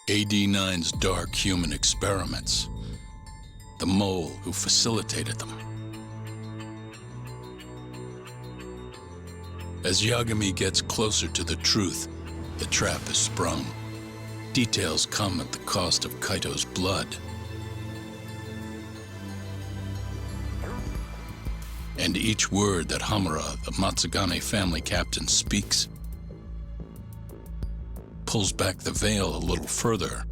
AD-9's dark human experiments. The mole who facilitated them. As Yagami gets closer to the truth, the trap is sprung. Details come at the cost of Kaito's blood. And each word that Hamura, the Matsugane family captain, speaks pulls back the veil a little further.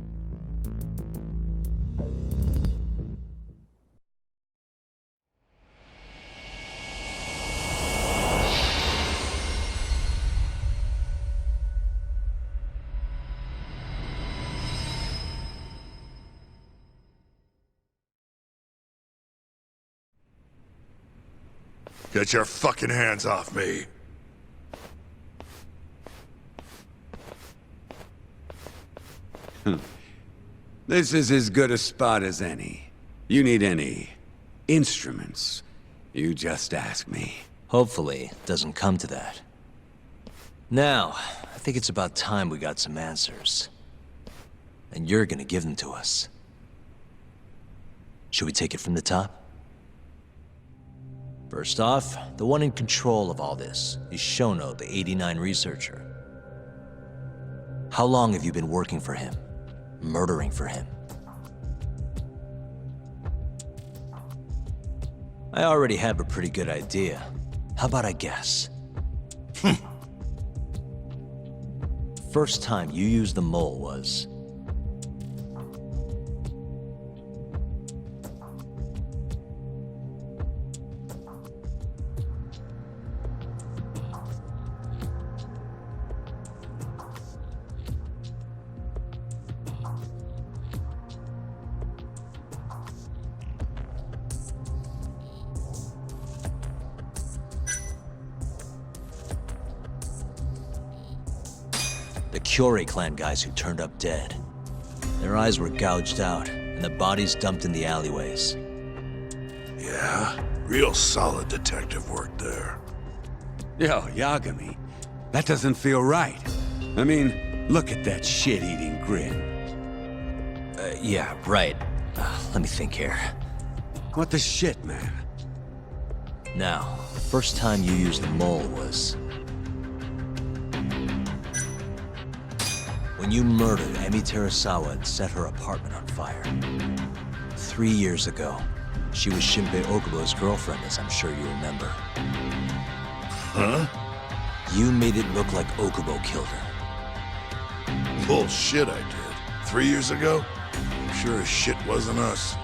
Get your fucking hands off me! This is as good a spot as any. You need any instruments, you just ask me. Hopefully, it doesn't come to that. Now, I think it's about time we got some answers. And you're gonna give them to us. Should we take it from the top? First off, the one in control of all this is Shono, the 89 researcher. How long have you been working for him? Murdering for him? I already have a pretty good idea. How about I guess? First time you used the mole was... the Kyorei clan guys who turned up dead. Their eyes were gouged out, and the bodies dumped in the alleyways. Yeah, real solid detective work there. Yo, Yagami, that doesn't feel right. I mean, look at that shit-eating grin. Yeah, right. Let me think here. What the shit, man? Now, first time you used the mole was... when you murdered Emi Terasawa and set her apartment on fire. 3 years ago, she was Shinpei Okubo's girlfriend, as I'm sure you remember. Huh? You made it look like Okubo killed her. Bullshit I did. 3 years ago? Sure as shit wasn't us.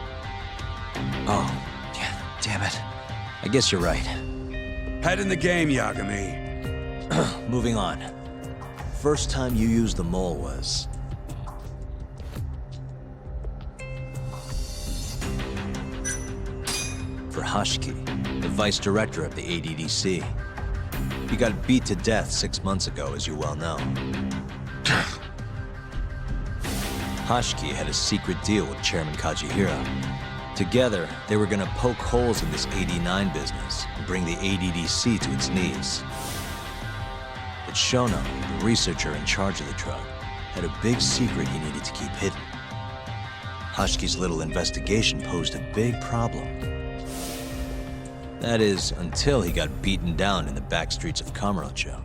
Oh, yeah, damn it. I guess you're right. Head in the game, Yagami. Moving on. First time you used the mole was... for Hashiki, the vice director of the ADDC. He got beat to death 6 months ago, as you well know. Hashiki had a secret deal with Chairman Kajihira. Together, they were gonna poke holes in this 89 business and bring the ADDC to its knees. But Shono, the researcher in charge of the drug, had a big secret he needed to keep hidden. Hashiki's little investigation posed a big problem. That is, until he got beaten down in the back streets of Kamurocho.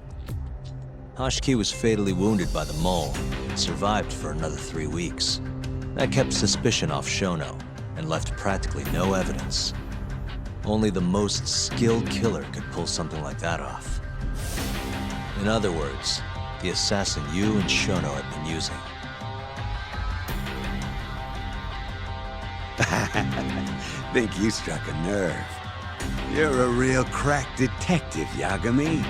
Hashiki was fatally wounded by the mole and survived for another 3 weeks. That kept suspicion off Shono and left practically no evidence. Only the most skilled killer could pull something like that off. In other words, the assassin you and Shono have been using. Think you struck a nerve. You're a real crack detective, Yagami.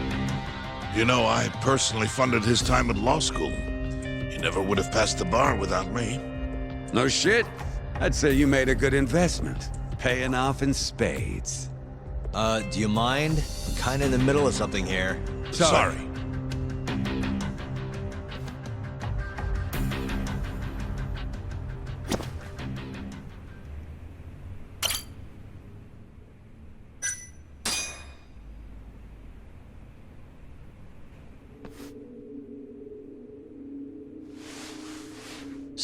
You know, I personally funded his time at law school. He never would have passed the bar without me. No shit. I'd say you made a good investment. Paying off in spades. Do you mind? I'm kinda in the middle of something here. Sorry.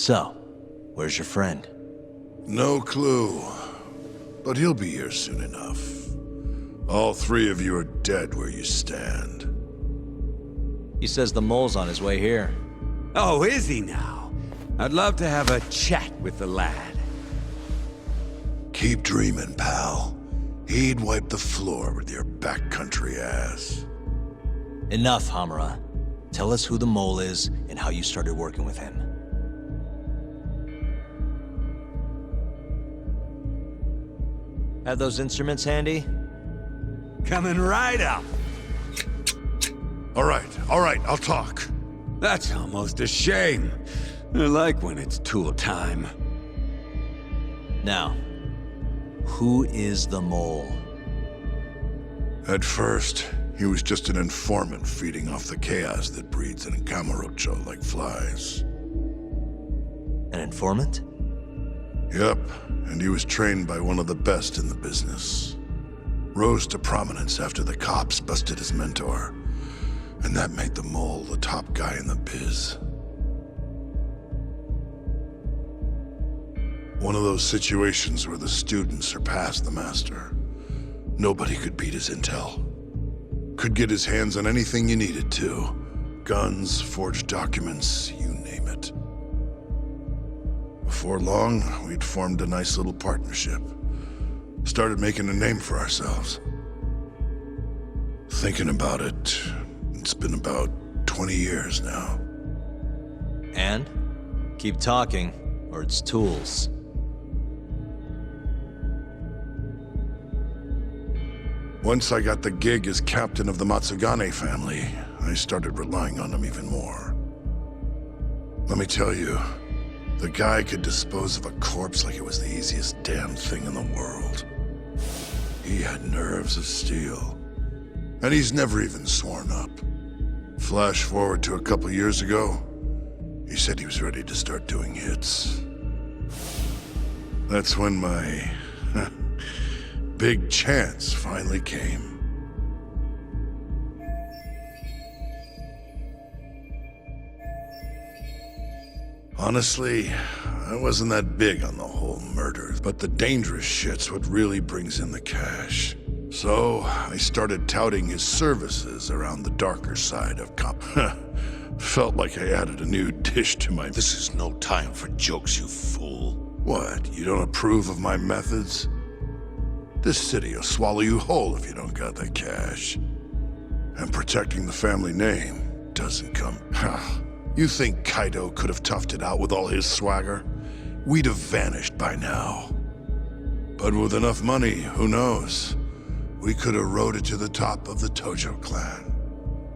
So, where's your friend? No clue. But he'll be here soon enough. All three of you are dead where you stand. He says the mole's on his way here. Oh, is he now? I'd love to have a chat with the lad. Keep dreaming, pal. He'd wipe the floor with your backcountry ass. Enough, Hamura. Tell us who the mole is and how you started working with him. Have those instruments handy? Coming right up. All right, I'll talk. That's almost a shame. I like when it's tool time. Now, who is the mole? At first, he was just an informant feeding off the chaos that breeds in Kamurocho like flies. An informant? Yep, and he was trained by one of the best in the business. Rose to prominence after the cops busted his mentor. And that made the mole the top guy in the biz. One of those situations where the student surpassed the master. Nobody could beat his intel. Could get his hands on anything you needed to. Guns, forged documents, you name it. Before long, we'd formed a nice little partnership. Started making a name for ourselves. Thinking about it, it's been about 20 years now. And? Keep talking, or it's tools. Once I got the gig as captain of the Matsugane family, I started relying on him even more. Let me tell you, the guy could dispose of a corpse like it was the easiest damn thing in the world. He had nerves of steel. And he's never even sworn up. Flash forward to a couple years ago, he said he was ready to start doing hits. That's when my big chance finally came. Honestly, I wasn't that big on the whole murder, but the dangerous shit's what really brings in the cash. So, I started touting his services around the darker side of Felt like I added a new dish to my... This is no time for jokes, you fool. What, you don't approve of my methods? This city will swallow you whole if you don't got the cash. And protecting the family name doesn't come... You think Kaido could have toughed it out with all his swagger? We'd have vanished by now. But with enough money, who knows? We could have rode it to the top of the Tojo clan.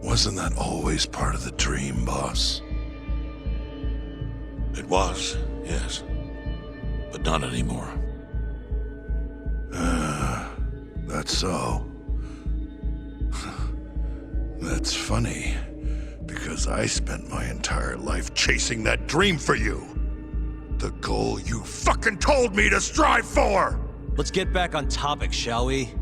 Wasn't that always part of the dream, boss? It was, yes. But not anymore. That's so. That's funny. Because I spent my entire life chasing that dream for you. The goal you fucking told me to strive for! Let's get back on topic, shall we?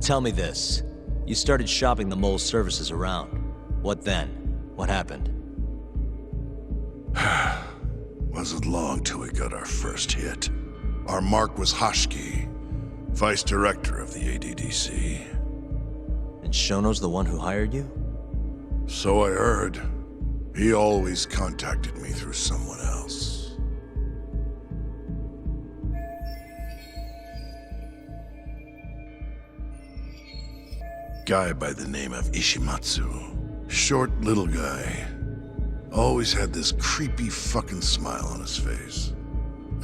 Tell me this. You started shopping the mole's services around. What then? What happened? Wasn't long till we got our first hit. Our mark was Hashki, vice director of the ADDC. And Shono's the one who hired you? So I heard. He always contacted me through someone else. Guy by the name of Ishimatsu. Short little guy. Always had this creepy fucking smile on his face.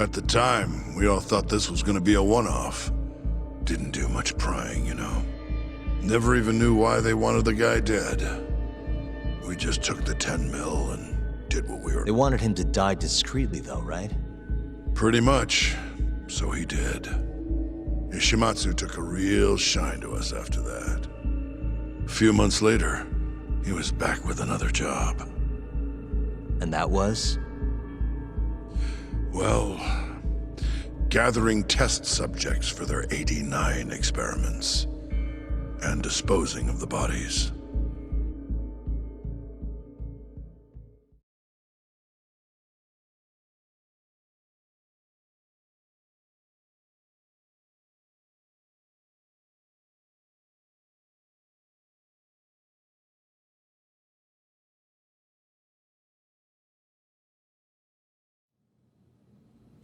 At the time, we all thought this was gonna be a one-off. Didn't do much prying, you know. Never even knew why they wanted the guy dead. We just took the 10 mil and did what we were... They wanted him to die discreetly, though, right? Pretty much. So he did. Ishimatsu took a real shine to us after that. A few months later, he was back with another job. And that was? Well, gathering test subjects for their 89 experiments. And disposing of the bodies.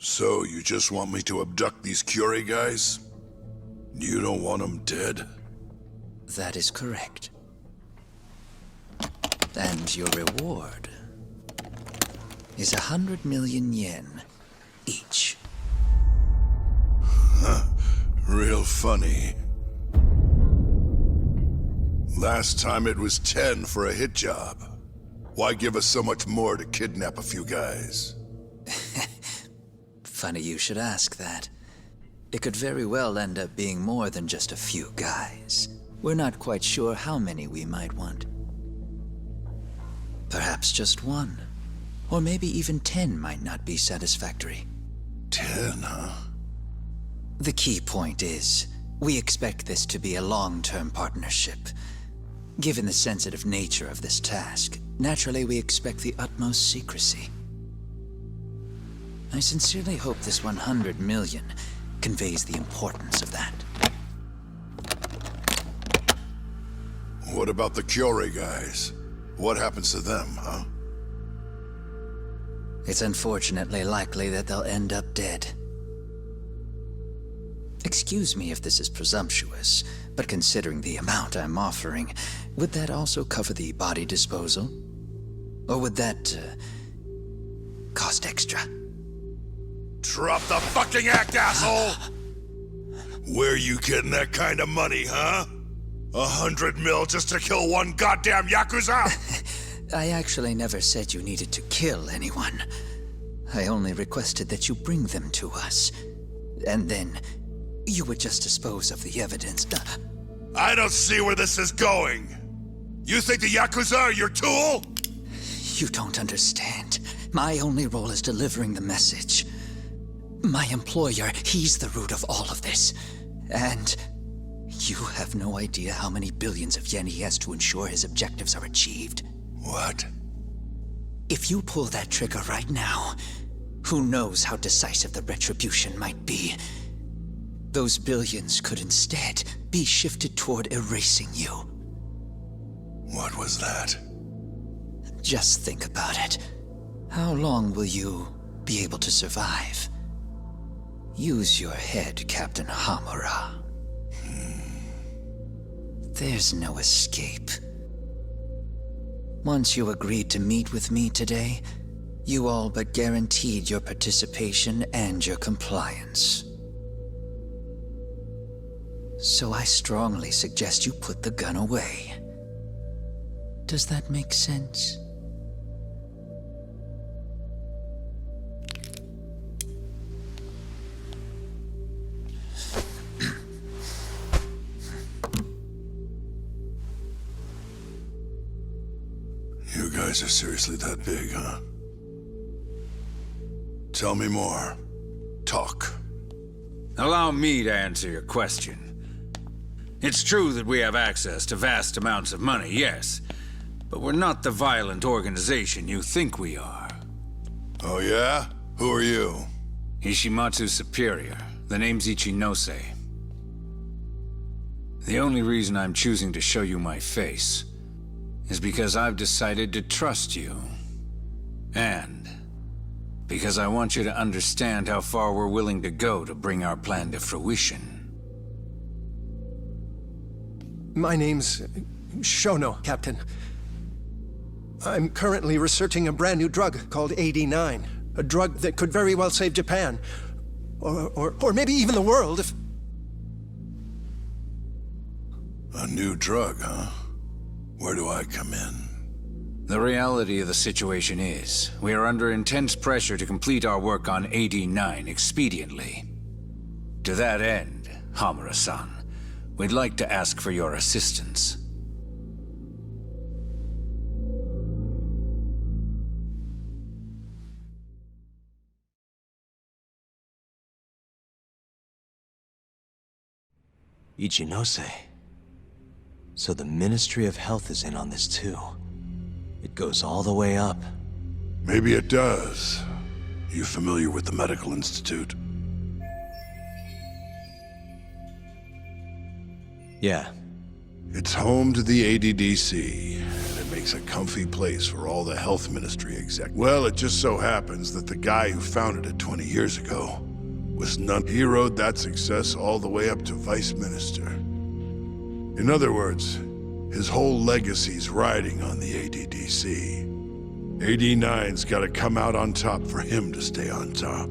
So, you just want me to abduct these Curie guys? You don't want them dead? That is correct. And your reward is 100 million yen each. Real funny. Last time it was 10 for a hit job. Why give us so much more to kidnap a few guys? Funny you should ask that. It could very well end up being more than just a few guys. We're not quite sure how many we might want. Perhaps just one. Or maybe even 10 might not be satisfactory. 10, huh? The key point is, we expect this to be a long-term partnership. Given the sensitive nature of this task, naturally we expect the utmost secrecy. I sincerely hope this 100 million conveys the importance of that. What about the Curie guys? What happens to them, huh? It's unfortunately likely that they'll end up dead. Excuse me if this is presumptuous, but considering the amount I'm offering, would that also cover the body disposal? Or would that, cost extra? Drop the fucking act, asshole! Where you getting that kind of money, huh? 100 mil just to kill one goddamn Yakuza? I actually never said you needed to kill anyone. I only requested that you bring them to us. And then, you would just dispose of the evidence. I don't see where this is going. You think the Yakuza are your tool? You don't understand. My only role is delivering the message. My employer, he's the root of all of this. And you have no idea how many billions of yen he has to ensure his objectives are achieved. What? If you pull that trigger right now, who knows how decisive the retribution might be. Those billions could instead be shifted toward erasing you. What was that? Just think about it. How long will you be able to survive? Use your head, Captain Hamura. There's no escape. Once you agreed to meet with me today, you all but guaranteed your participation and your compliance. So I strongly suggest you put the gun away. Does that make sense? You guys are seriously that big, huh? Tell me more. Talk. Allow me to answer your question. It's true that we have access to vast amounts of money, yes. But we're not the violent organization you think we are. Oh yeah? Who are you? Ishimatsu's superior. The name's Ichinose. The only reason I'm choosing to show you my face is because I've decided to trust you. And because I want you to understand how far we're willing to go to bring our plan to fruition. My name's Shono, Captain. I'm currently researching a brand new drug called AD9. A drug that could very well save Japan. Or maybe even the world if... A new drug, huh? Where do I come in? The reality of the situation is, we are under intense pressure to complete our work on AD9 expediently. To that end, Hamura-san, we'd like to ask for your assistance. Ichinose. So the Ministry of Health is in on this too. It goes all the way up. Maybe it does. You familiar with the Medical Institute? Yeah. It's home to the ADDC, and it makes makes a comfy place for all the health ministry exec. Well, it just so happens that the guy who founded it 20 years ago was none. He rode that success all the way up to vice minister. In other words, his whole legacy's riding on the ADDC. AD9's gotta come out on top for him to stay on top.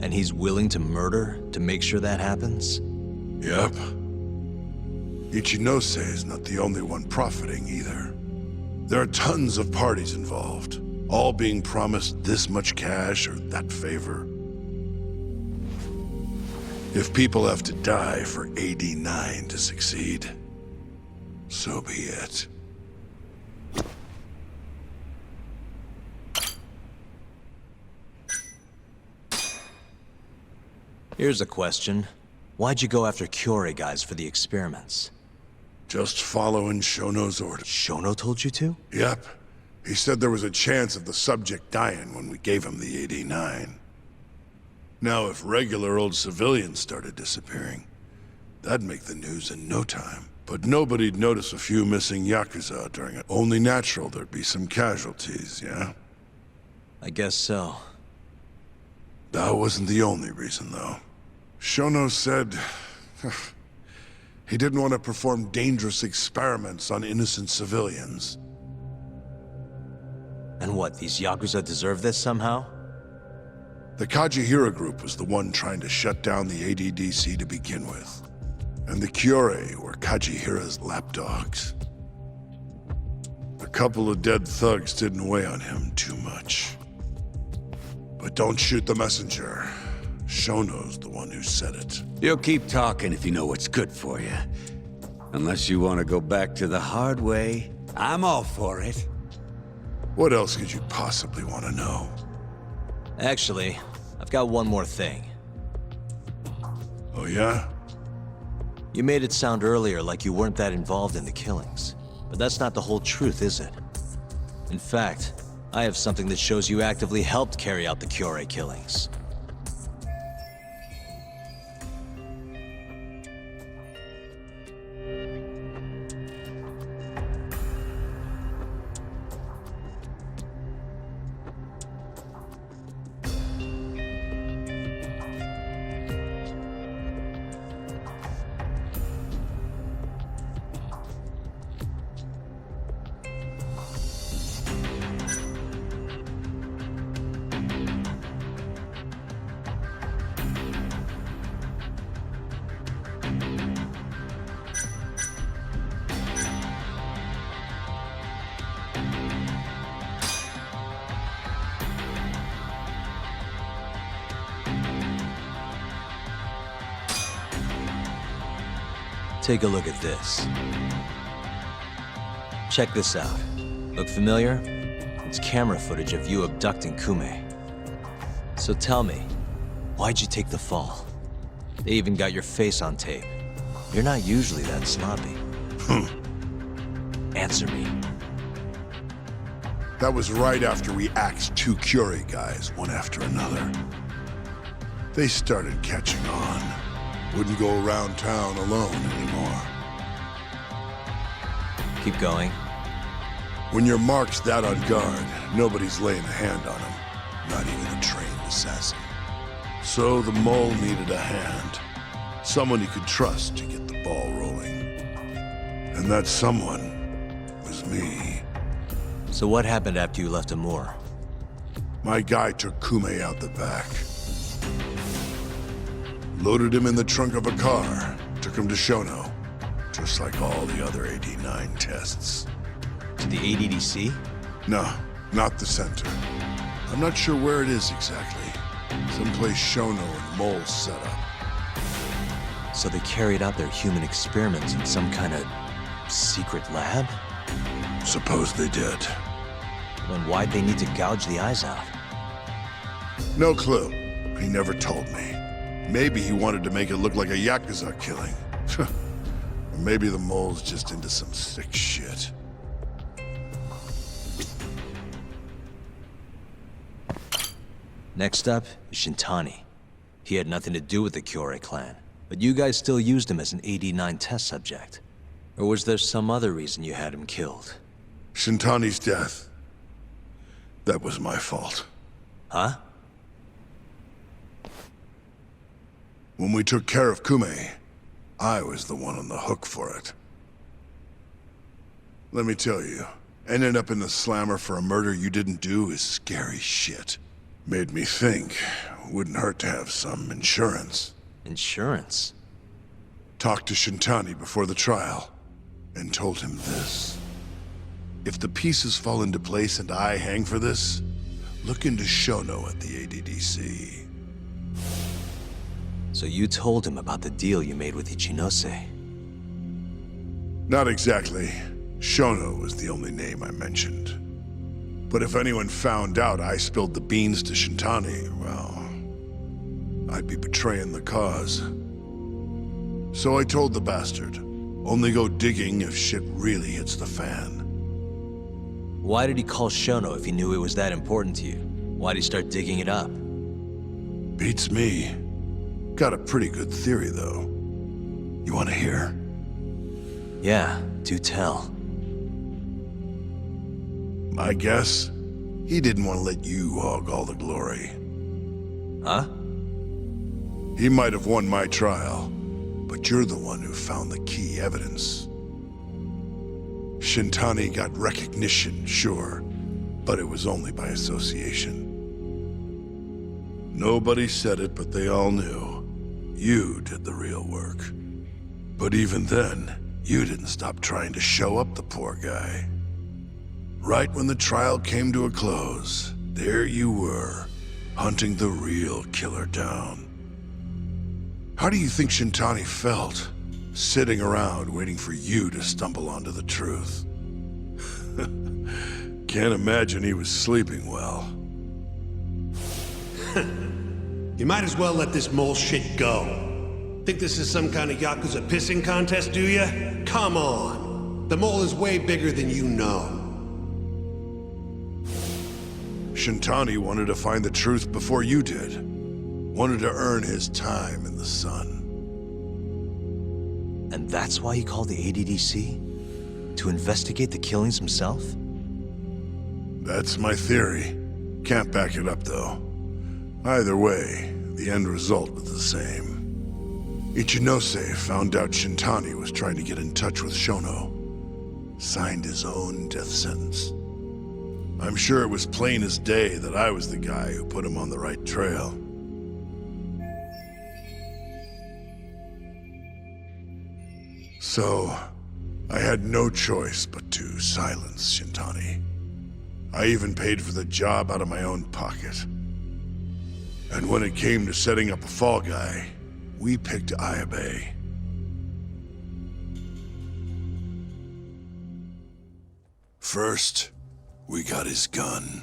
And he's willing to murder to make sure that happens? Yep. Ichinose is not the only one profiting either. There are tons of parties involved, all being promised this much cash or that favor. If people have to die for AD9 to succeed, so be it. Here's a question. Why'd you go after Kyorei guys for the experiments? Just following Shono's orders. Shono told you to? Yep. He said there was a chance of the subject dying when we gave him the AD9. Now, if regular old civilians started disappearing, that'd make the news in no time. But nobody'd notice a few missing Yakuza during it. Only natural there'd be some casualties, yeah? I guess so. That wasn't the only reason, though. Shono said he didn't want to perform dangerous experiments on innocent civilians. And what, these Yakuza deserve this somehow? The Kajihira group was the one trying to shut down the ADDC to begin with. And the Kyorei were Kajihira's lapdogs. A couple of dead thugs didn't weigh on him too much. But don't shoot the messenger. Shono's the one who said it. You'll keep talking if you know what's good for you. Unless you want to go back to the hard way, I'm all for it. What else could you possibly want to know? Actually, I've got one more thing. Oh yeah? You made it sound earlier like you weren't that involved in the killings. But that's not the whole truth, is it? In fact, I have something that shows you actively helped carry out the Kyorei killings. Take a look at this. Check this out. Look familiar? It's camera footage of you abducting Kume. So tell me, why'd you take the fall? They even got your face on tape. You're not usually that sloppy. Answer me. That was right after we axed two Kyorei guys, one after another. They started catching on. Wouldn't go around town alone anymore. Keep going. When your mark's that on guard, nobody's laying a hand on him. Not even a trained assassin. So the mole needed a hand. Someone he could trust to get the ball rolling. And that someone was me. So what happened after you left Amur? My guy took Kume out the back. Loaded him in the trunk of a car, took him to Shono, just like all the other AD9 tests. To the ADDC? No, not the center. I'm not sure where it is exactly. Someplace Shono and Mole set up. So they carried out their human experiments in some kind of secret lab? Suppose they did. Then why'd they need to gouge the eyes out? No clue. He never told me. Maybe he wanted to make it look like a Yakuza killing. Or maybe the mole's just into some sick shit. Next up is Shintani. He had nothing to do with the Kyorei clan, but you guys still used him as an AD9 test subject. Or was there some other reason you had him killed? Shintani's death. That was my fault. Huh? When we took care of Kume, I was the one on the hook for it. Let me tell you, ending up in the slammer for a murder you didn't do is scary shit. Made me think, wouldn't hurt to have some insurance. Insurance? Talked to Shintani before the trial, and told him this. If the pieces fall into place and I hang for this, look into Shono at the ADDC. So you told him about the deal you made with Ichinose? Not exactly. Shono was the only name I mentioned. But if anyone found out I spilled the beans to Shintani, well, I'd be betraying the cause. So I told the bastard, only go digging if shit really hits the fan. Why did he call Shono if he knew it was that important to you? Why'd he start digging it up? Beats me. Got a pretty good theory, though. You want to hear? Yeah, do tell. I guess he didn't want to let you hog all the glory. Huh? He might have won my trial, but you're the one who found the key evidence. Shintani got recognition, sure, but it was only by association. Nobody said it, but they all knew. You did the real work. But even then, you didn't stop trying to show up the poor guy. Right when the trial came to a close, there you were, hunting the real killer down. How do you think Shintani felt, sitting around waiting for you to stumble onto the truth? Can't imagine he was sleeping well. You might as well let this mole shit go. Think this is some kind of Yakuza pissing contest, do ya? Come on. The mole is way bigger than you know. Shintani wanted to find the truth before you did. Wanted to earn his time in the sun. And that's why he called the ADDC? To investigate the killings himself? That's my theory. Can't back it up, though. Either way, the end result was the same. Ichinose found out Shintani was trying to get in touch with Shono. Signed his own death sentence. I'm sure it was plain as day that I was the guy who put him on the right trail. So, I had no choice but to silence Shintani. I even paid for the job out of my own pocket. And when it came to setting up a fall guy, we picked Ayabe. First, we got his gun.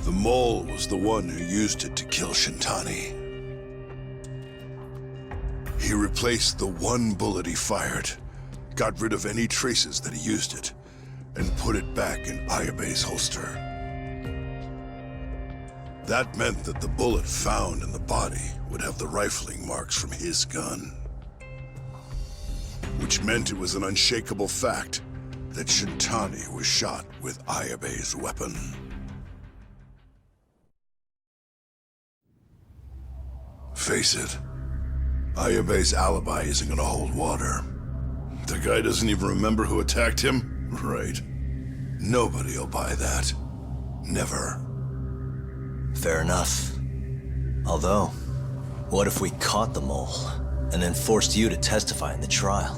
The mole was the one who used it to kill Shintani. He replaced the one bullet he fired, got rid of any traces that he used it, and put it back in Ayabe's holster. That meant that the bullet found in the body would have the rifling marks from his gun. Which meant it was an unshakable fact that Shintani was shot with Ayabe's weapon. Face it, Ayabe's alibi isn't gonna hold water. The guy doesn't even remember who attacked him? Right. Nobody'll buy that. Never. Fair enough. Although, what if we caught the mole, and then forced you to testify in the trial?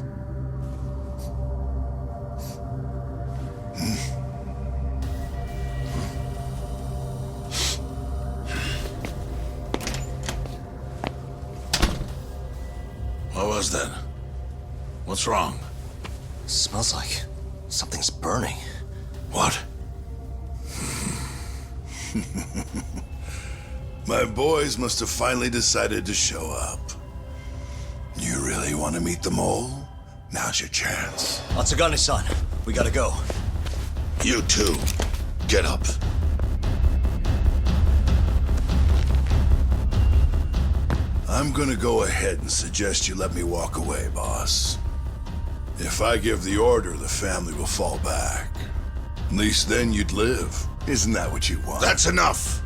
What was that? What's wrong? Smells like something's burning. What? My boys must have finally decided to show up. You really want to meet the mole? Now's your chance. Atsugane-san, we gotta go. You too. Get up. I'm gonna go ahead and suggest you let me walk away, boss. If I give the order, the family will fall back. At least then you'd live. Isn't that what you want? That's enough!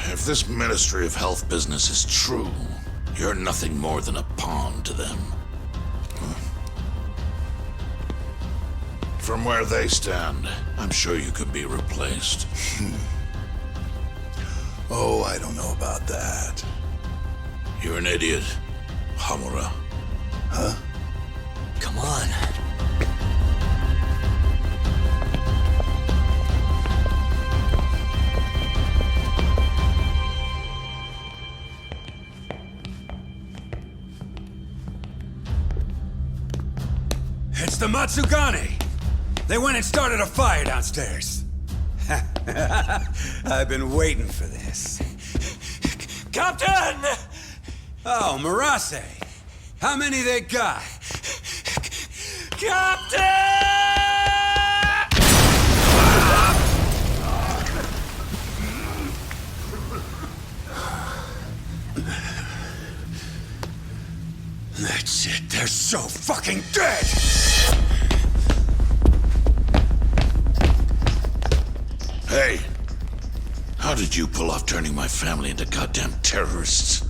If this Ministry of Health business is true, you're nothing more than a pawn to them. From where they stand, I'm sure you could be replaced. Oh, I don't know about that. You're an idiot, Hamura. Huh? Come on. It's the Matsugane! They went and started a fire downstairs. I've been waiting for this. Captain! Oh, Marase! How many they got? Captain! That's it, they're so fucking dead! Hey! How did you pull off turning my family into goddamn terrorists?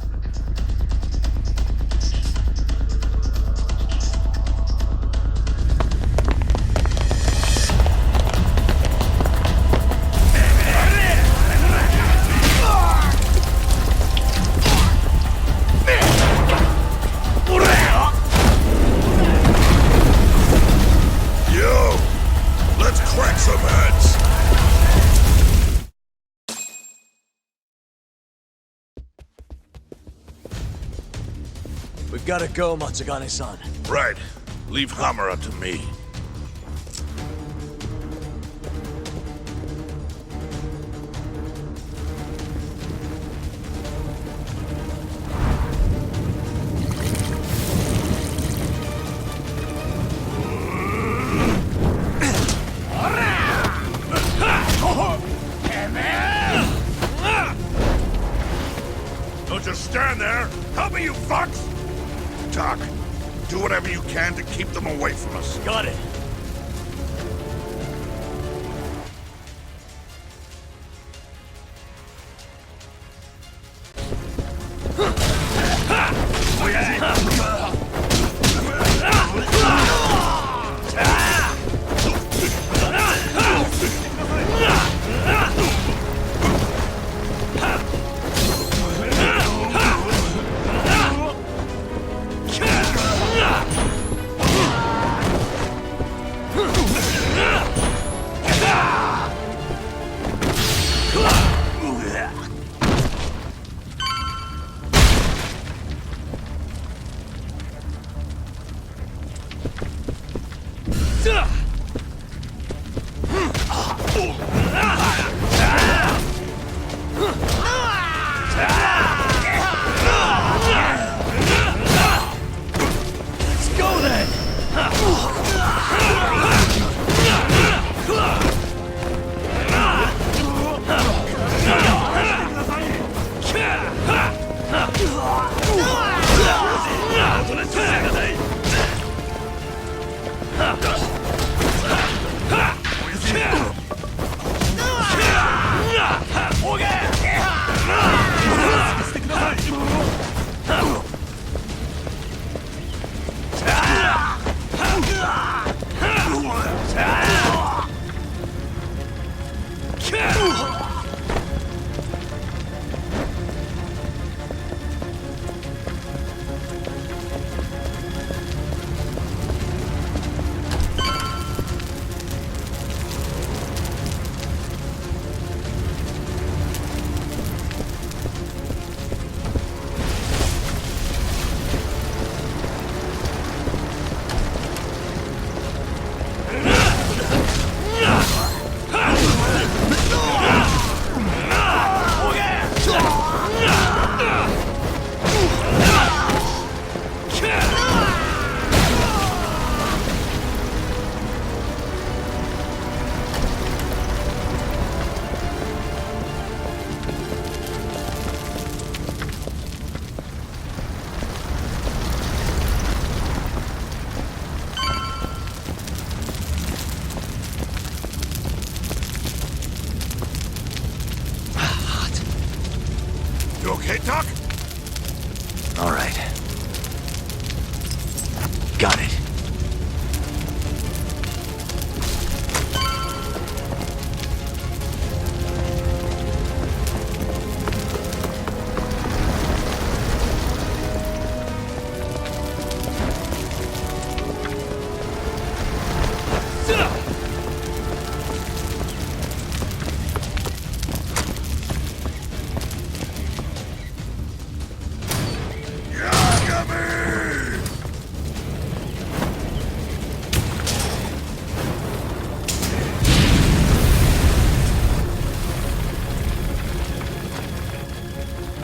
Yo! Let's crack some heads! We've gotta go, Matsugane-san. Right. Leave Hamura to me. Don't just stand there! Help me, you fucks! Doc, do whatever you can to keep them away from us. Got it.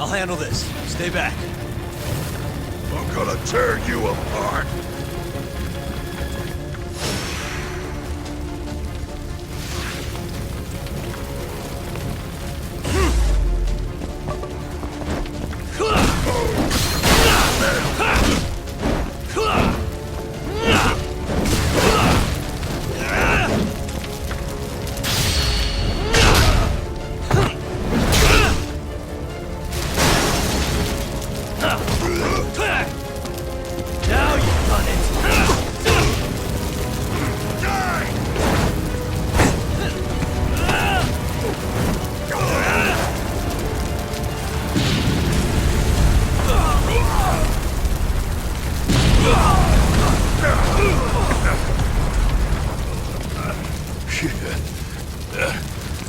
I'll handle this. Stay back. I'm gonna tear you apart. Now you've done it!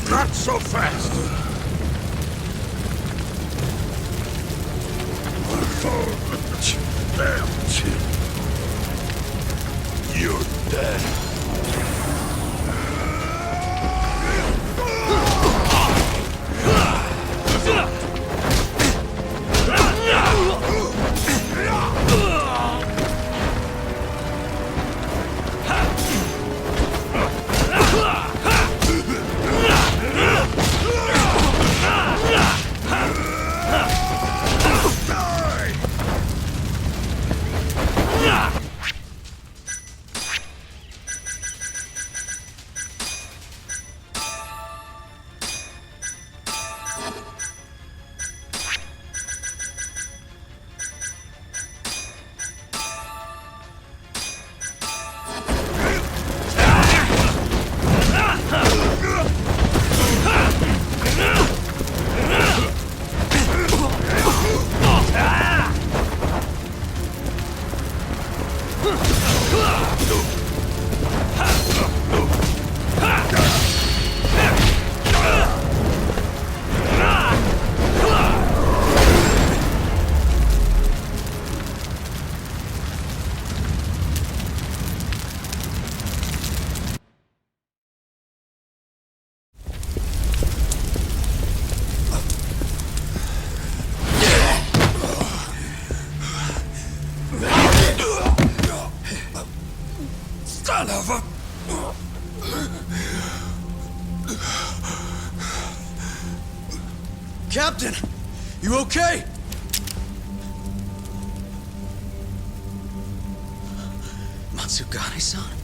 Not so fast. Damn, Jim. You're dead. Son of a... Captain! You okay? Matsugane-san?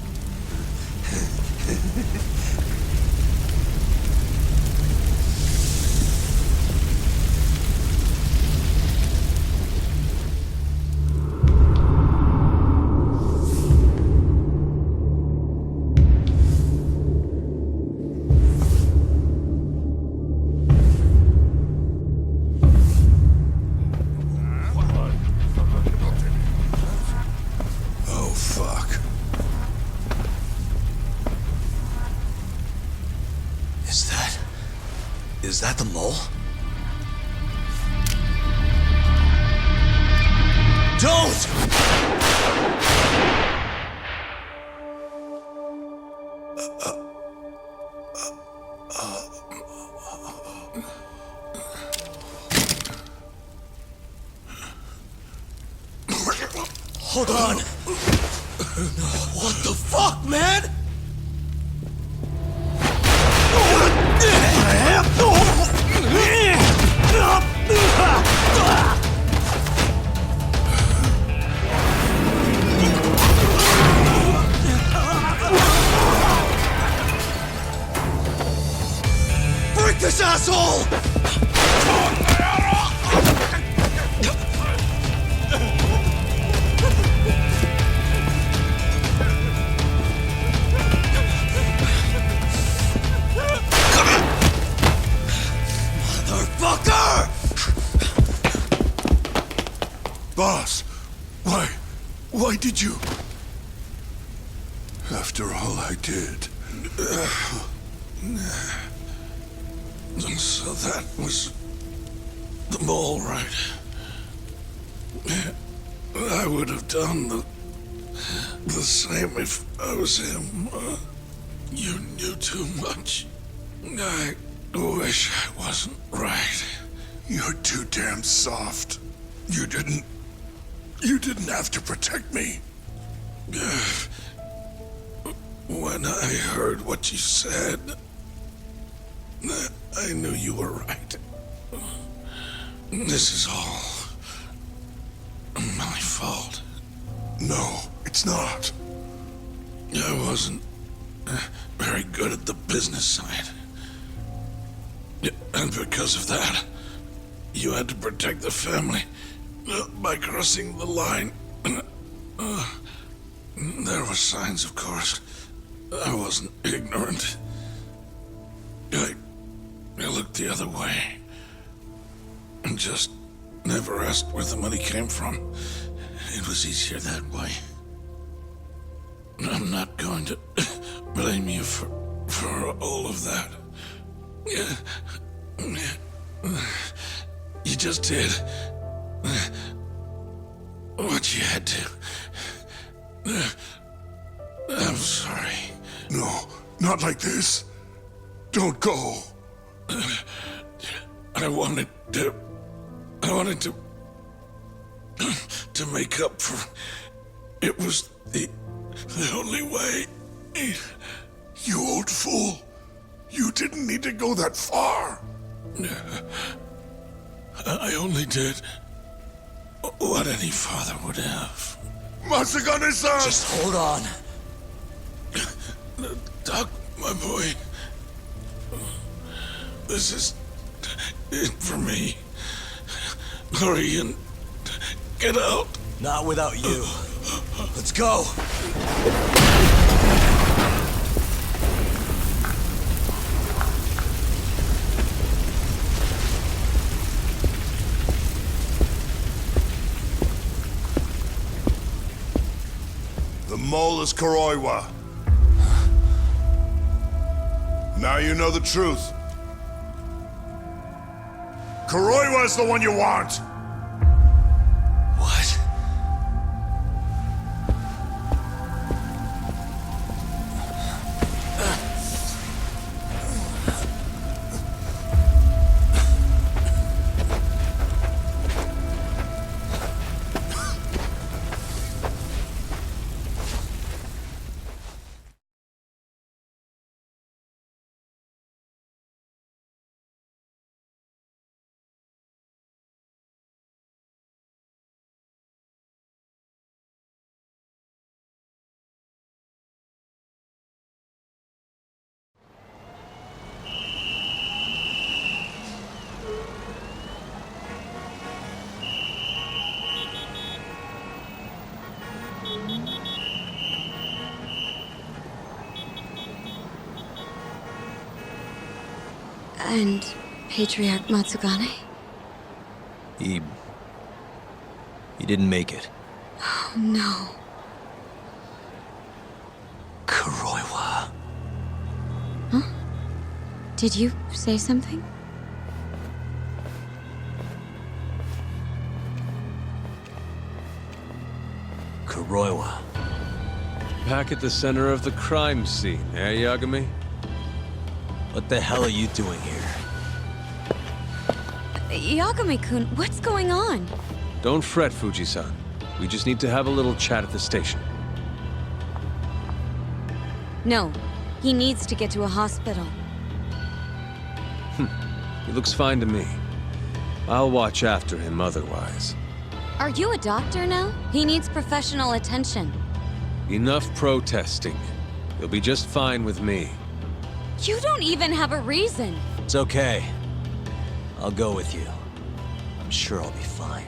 Oh, fuck. Is that the mole? Don't! Hold on! What the fuck, man? Break this asshole! Motherfucker! Boss, why did you? After all I did. So that was the mole, right? I would have done the same if I was him. You knew too much. I wish I wasn't right. You're too damn soft. You didn't have to protect me. When I heard what you said, I knew you were right. This is all my fault. No, it's not. I wasn't very good at the business side. And because of that, you had to protect the family by crossing the line. There were signs, of course. I wasn't ignorant. I looked the other way and just never asked where the money came from. It was easier that way. I'm not going to blame you for all of that. You just did what you had to. I'm sorry. No, not like this. Don't go. I wanted to make up for. It was the only way. You old fool. You didn't need to go that far. I only did what any father would have. Masagane-san! Just hold on. Doc, my boy. This is it for me. Hurry and get out. Not without you. Let's go. The mole is Kuroiwa. Now you know the truth. Kuroiwa is the one you want. What? And Patriarch Matsugane? He didn't make it. Oh, no. Kuroiwa. Huh? Did you say something? Kuroiwa. Back at the center of the crime scene, eh, Yagami? What the hell are you doing here? Yagami-kun, what's going on? Don't fret, Fuji-san. We just need to have a little chat at the station. No, he needs to get to a hospital. He looks fine to me. I'll watch after him otherwise. Are you a doctor now? He needs professional attention. Enough protesting. He'll be just fine with me. You don't even have a reason. It's okay. I'll go with you. I'm sure I'll be fine.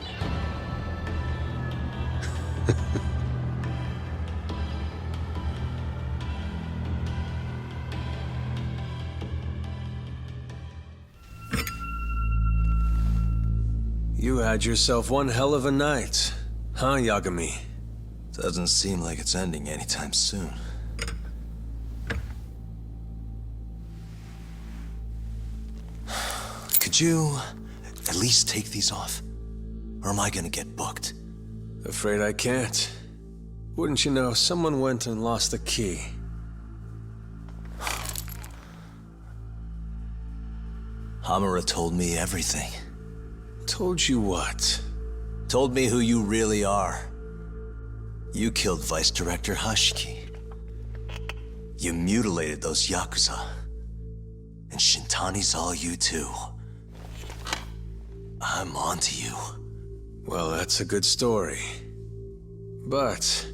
You had yourself one hell of a night, huh, Yagami? Doesn't seem like it's ending anytime soon. Could you at least take these off? Or am I gonna get booked? Afraid I can't. Wouldn't you know, someone went and lost the key. Hamura told me everything. Told you what? Told me who you really are. You killed Vice Director Hashiki. You mutilated those Yakuza. And Shintani's all you too. I'm on to you. Well, that's a good story. But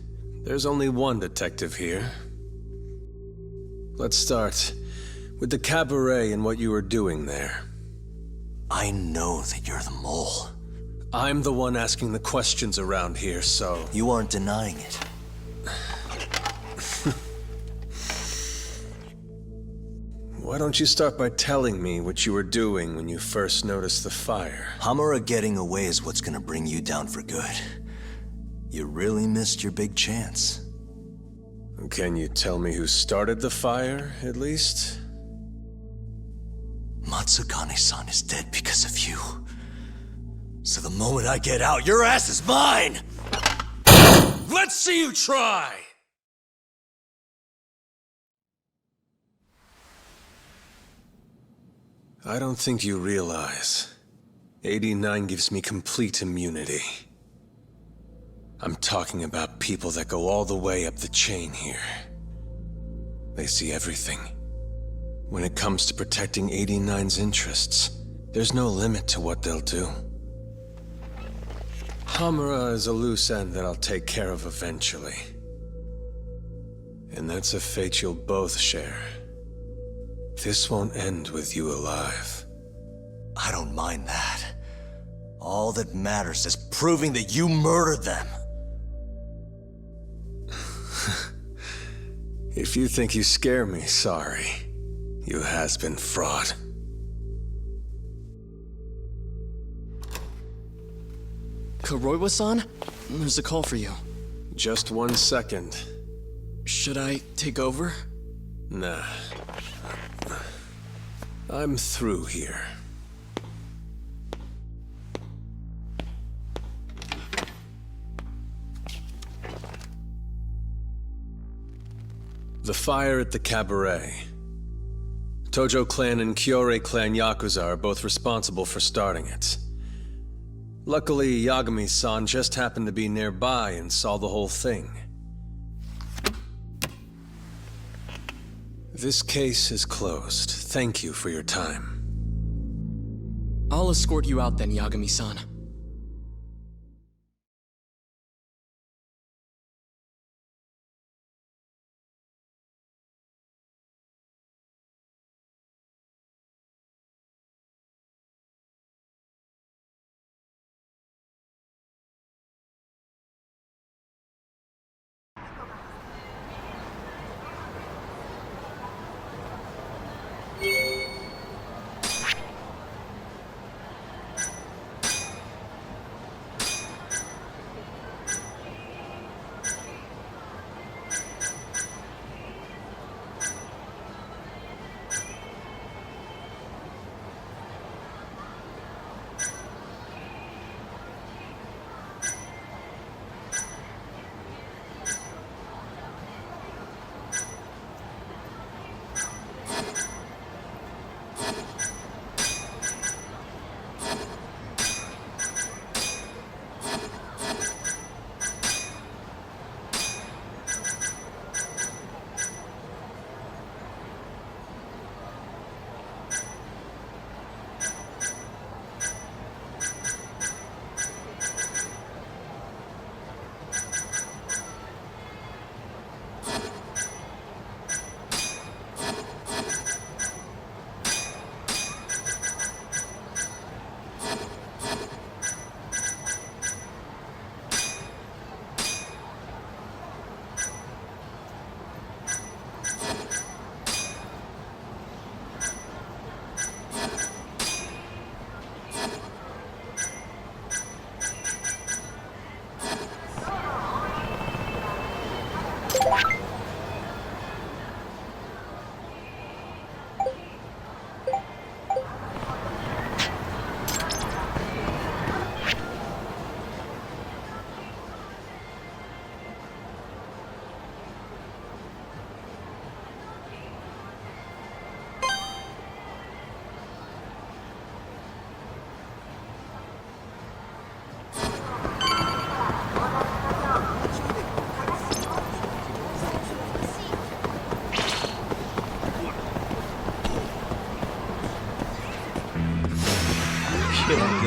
there's only one detective here. Let's start with the cabaret and what you were doing there. I know that you're the mole. I'm the one asking the questions around here, so... You aren't denying it. Why don't you start by telling me what you were doing when you first noticed the fire? Hamura getting away is what's gonna bring you down for good. You really missed your big chance. Can you tell me who started the fire, at least? Matsugane-san is dead because of you. So the moment I get out, your ass is mine! Let's see you try! I don't think you realize. 89 gives me complete immunity. I'm talking about people that go all the way up the chain here. They see everything. When it comes to protecting 89's interests, there's no limit to what they'll do. Hamura is a loose end that I'll take care of eventually. And that's a fate you'll both share. This won't end with you alive. I don't mind that. All that matters is proving that you murdered them. If you think you scare me, sorry. You has-been fraud. Kuroiwa-san? There's a call for you. Just 1 second. Should I take over? Nah. I'm through here. The fire at the cabaret. Tojo clan and Kyorei clan Yakuza are both responsible for starting it. Luckily, Yagami-san just happened to be nearby and saw the whole thing. This case is closed. Thank you for your time. I'll escort you out then, Yagami-san.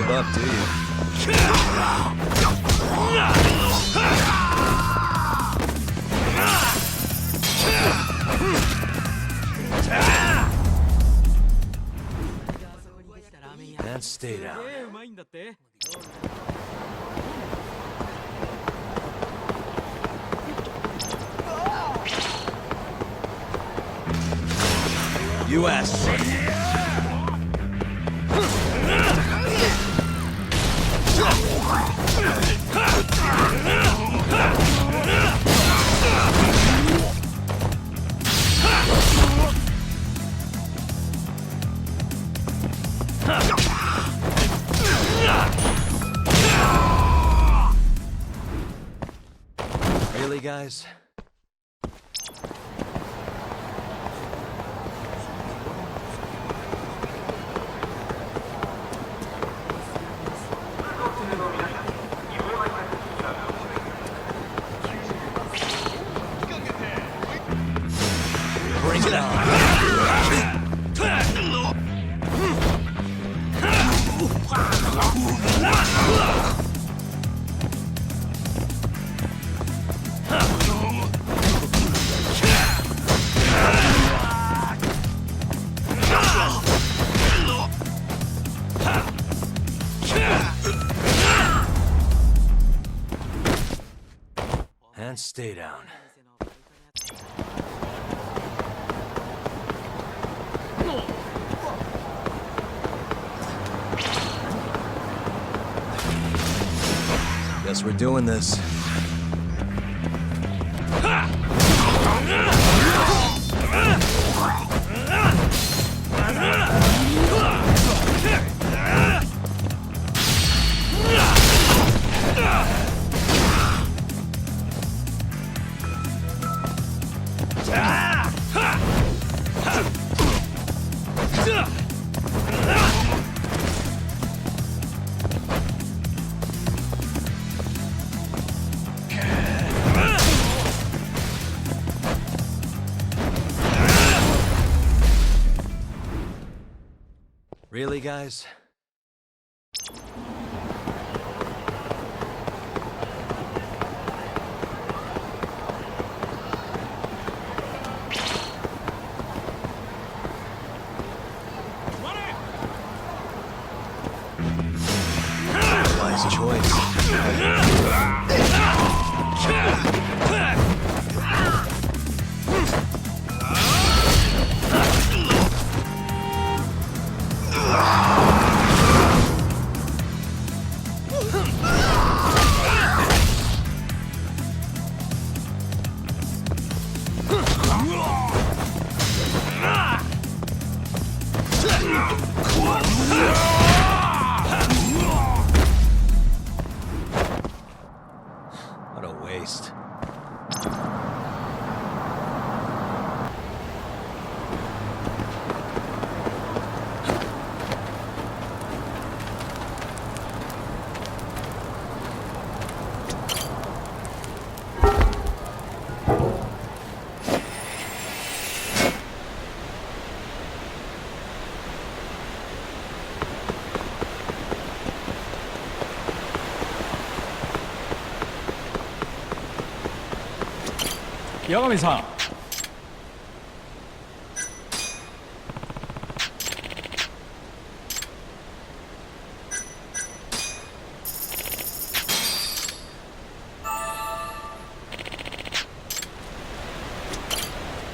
give up, do you? And stay down. U.S. Really, guys? Bring it on. And stay down. Guess we're doing this. Really, guys? Wise choice. What a waste. 여감이-san.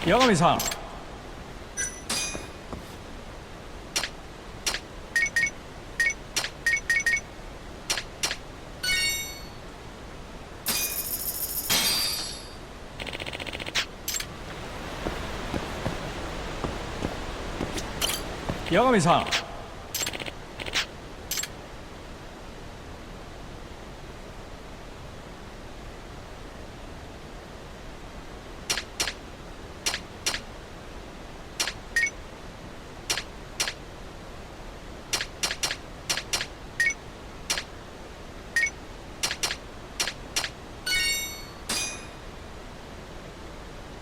여감이-san. 여감이-san.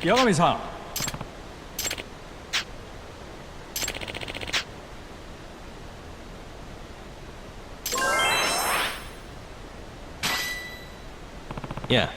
여감이-san. Yeah.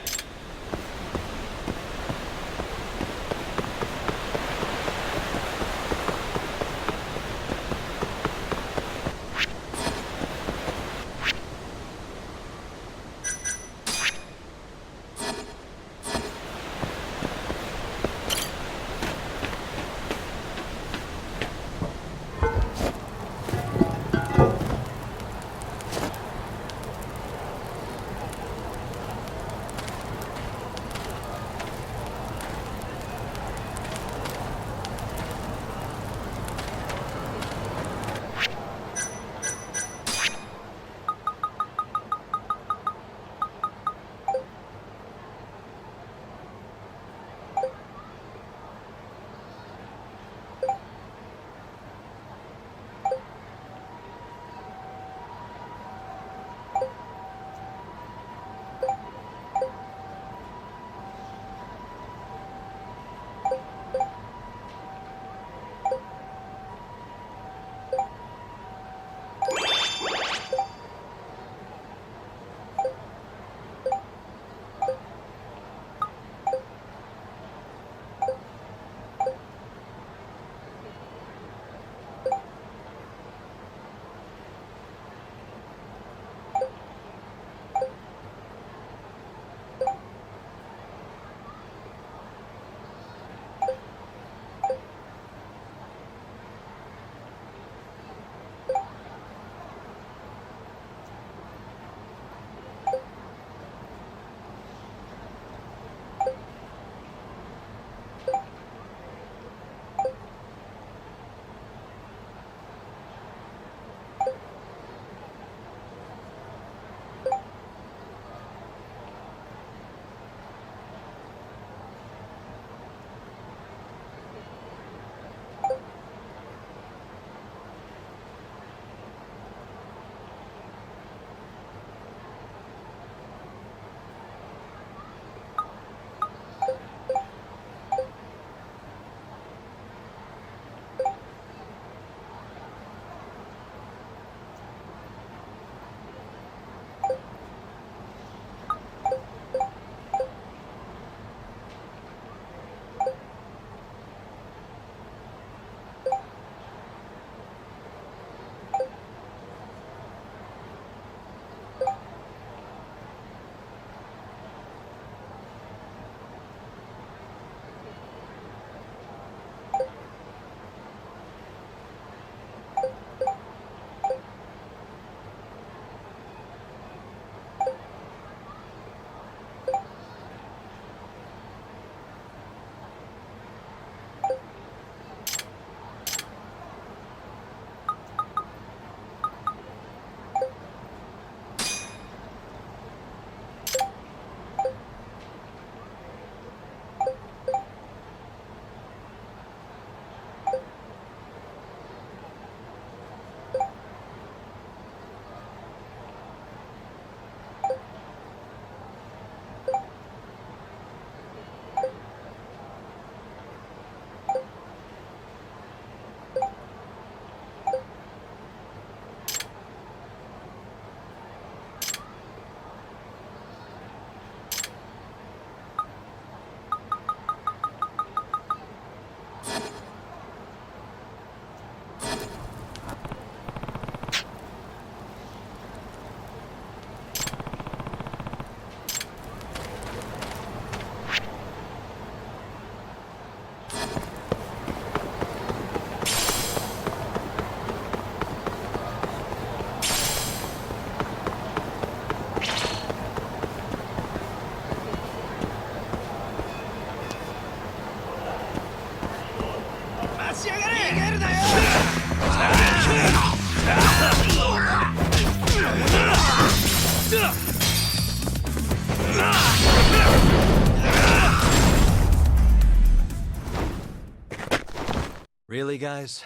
Really, guys?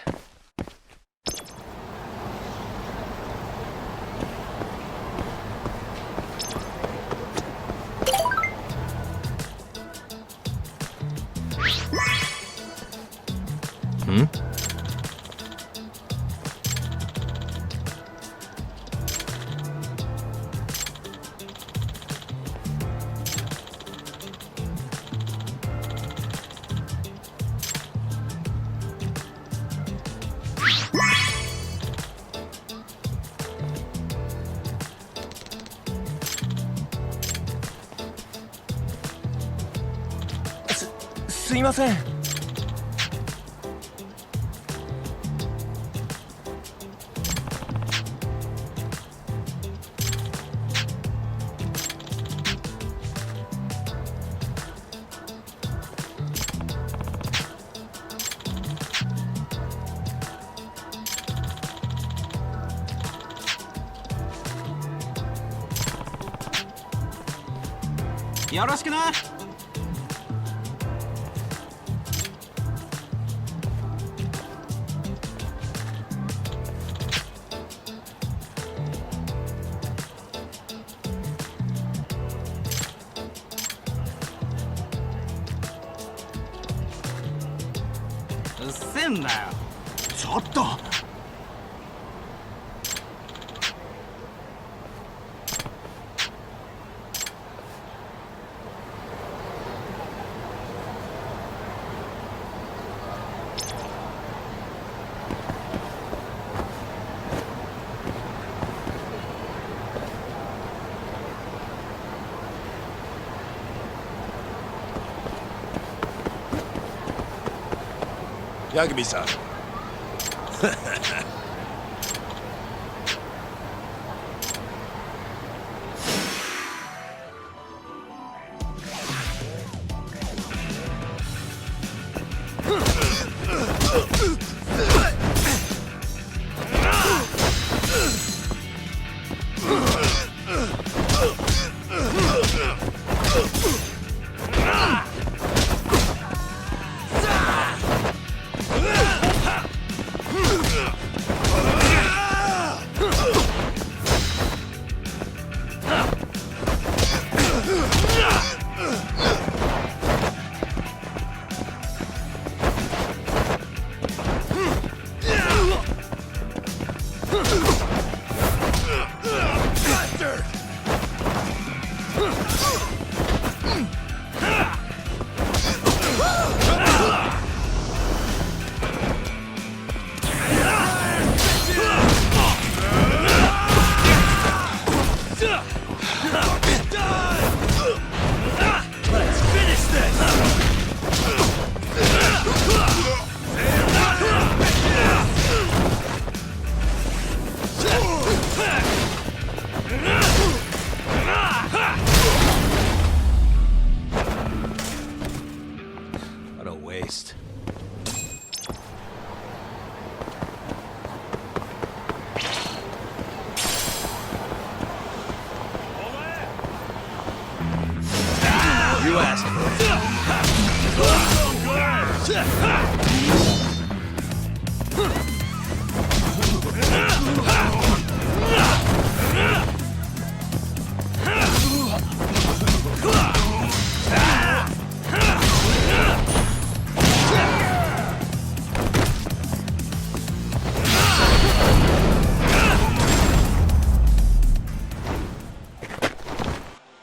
Hmm? いません。よろしくな。うっせんなよ。ちょっと。Yagami-san.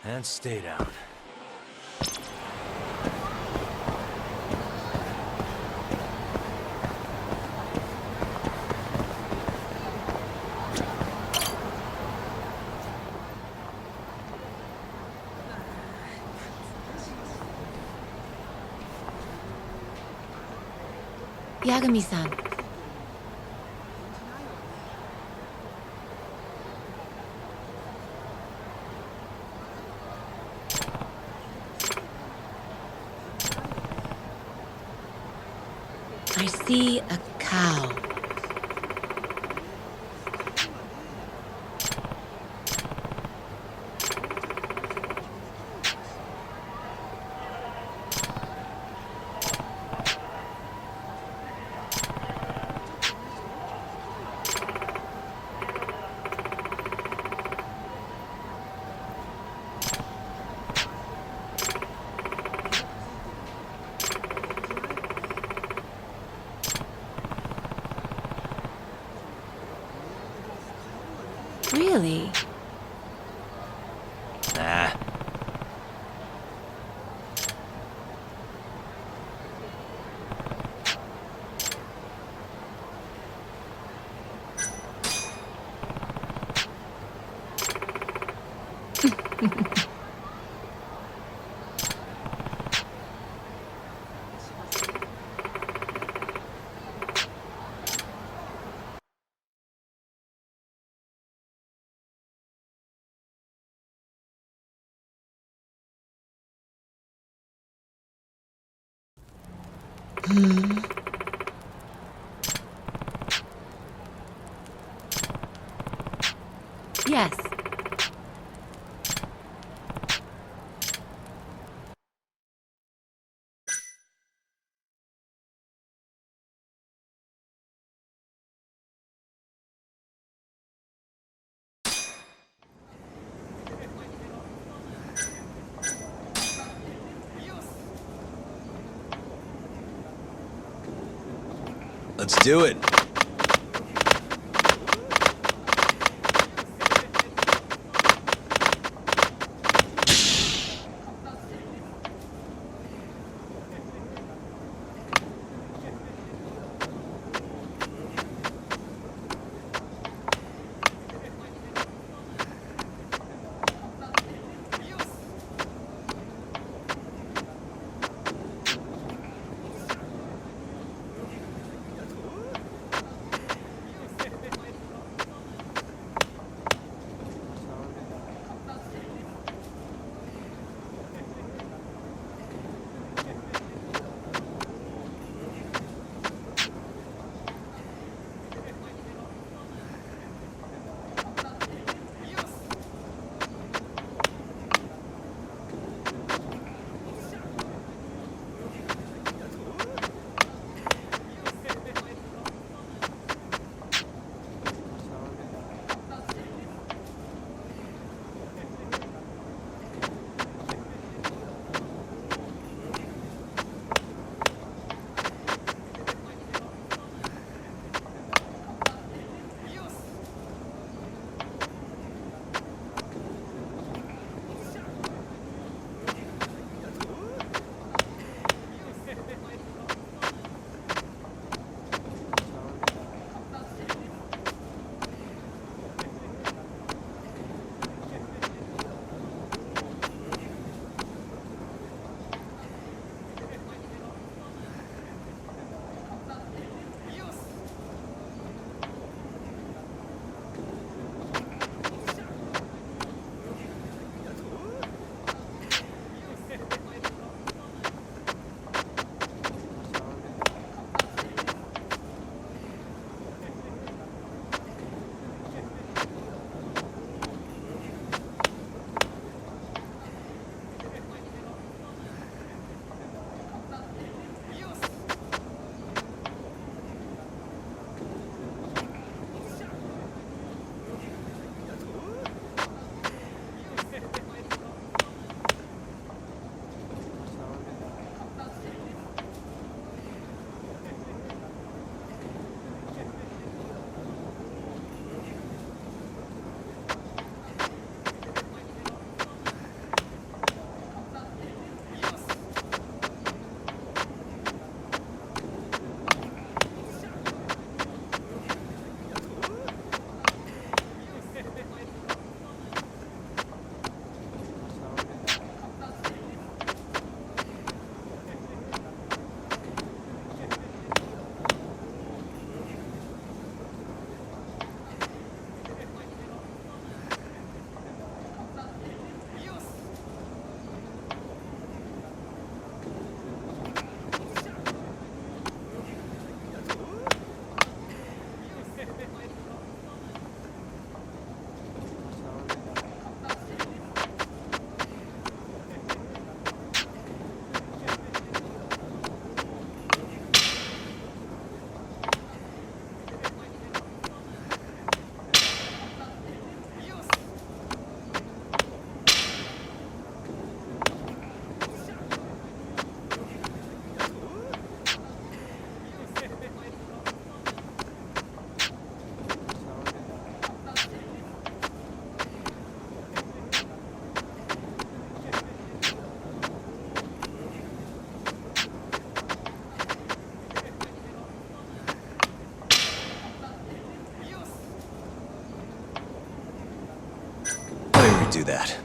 And stay down. Yagami-san. I see a cow. Really? Nah. Yes. Let's do it. Do that.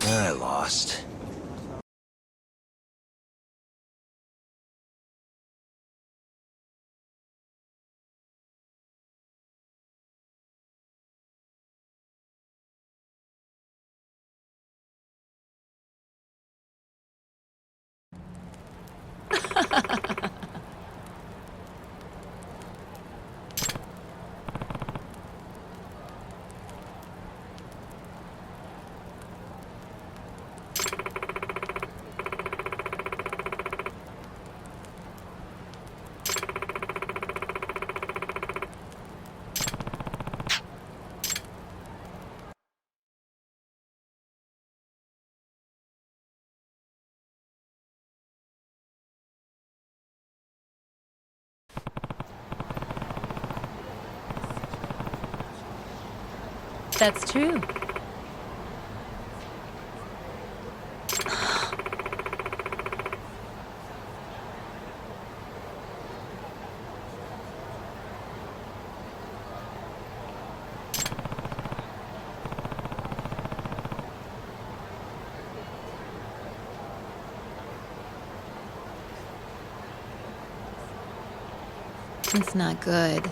I lost. That's true. It's not good.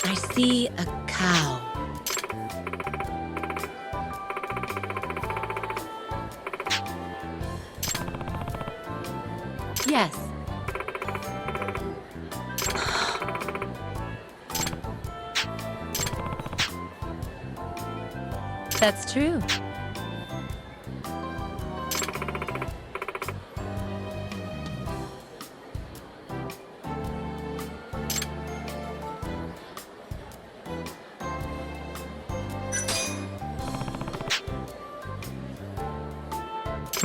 I see a cow. Yes. That's true.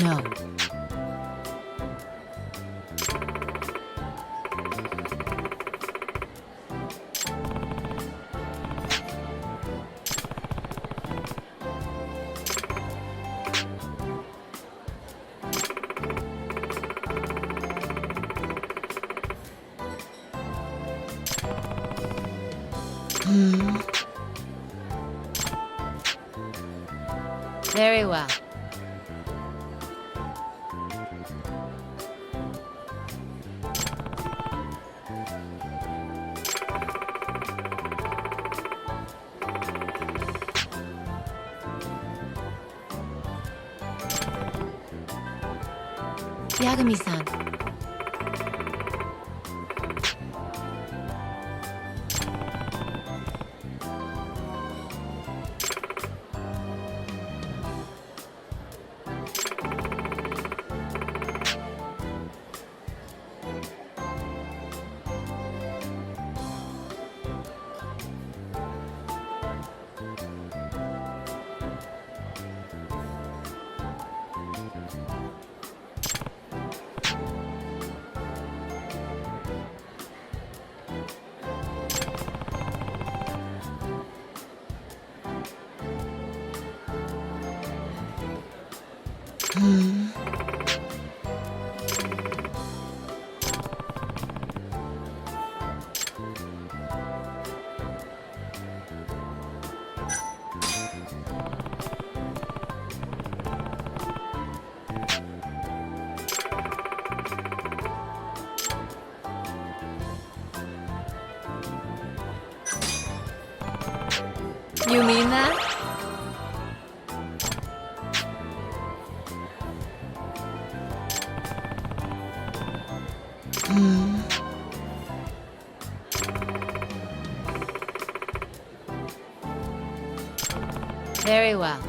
No. Very well. Yagami-san. You mean that? Very well.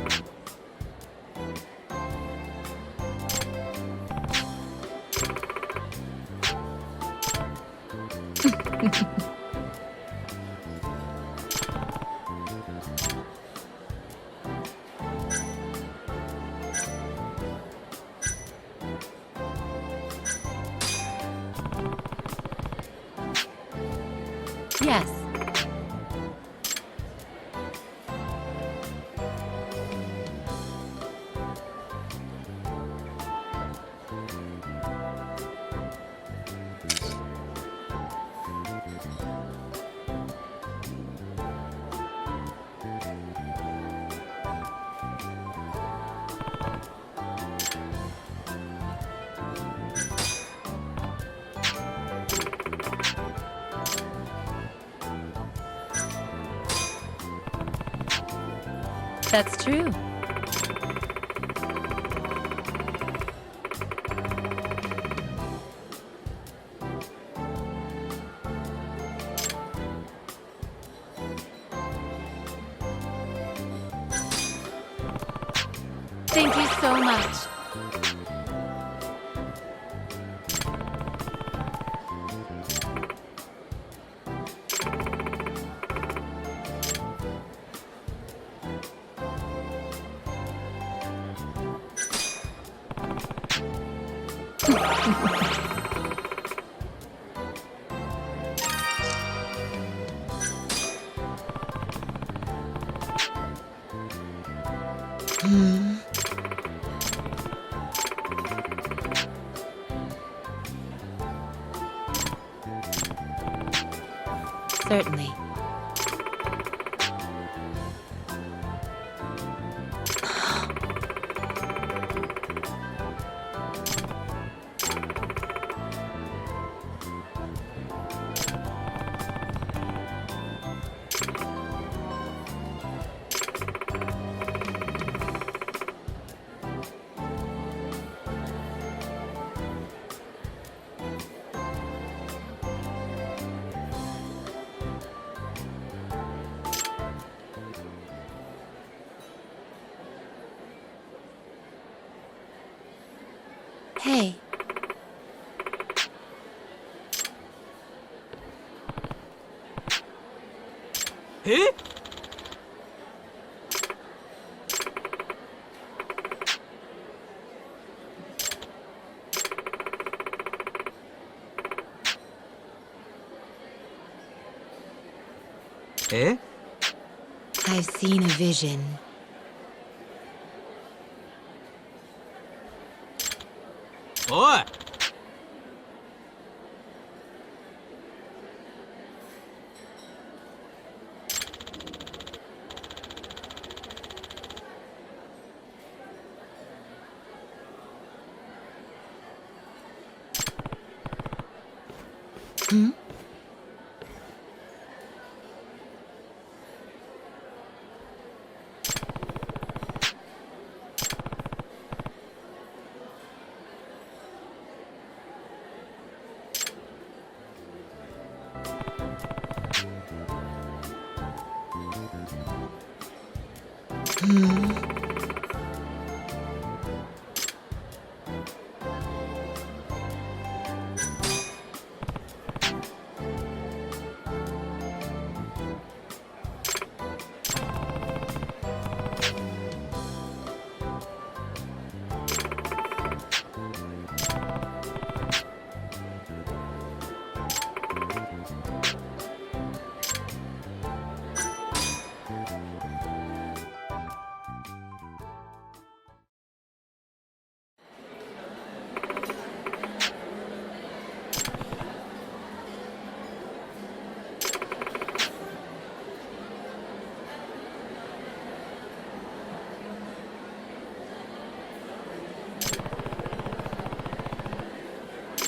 Yes. That's true. Thank you so much. Certainly. Hey. Eh? Eh? I've seen a vision. Oi! Hmm?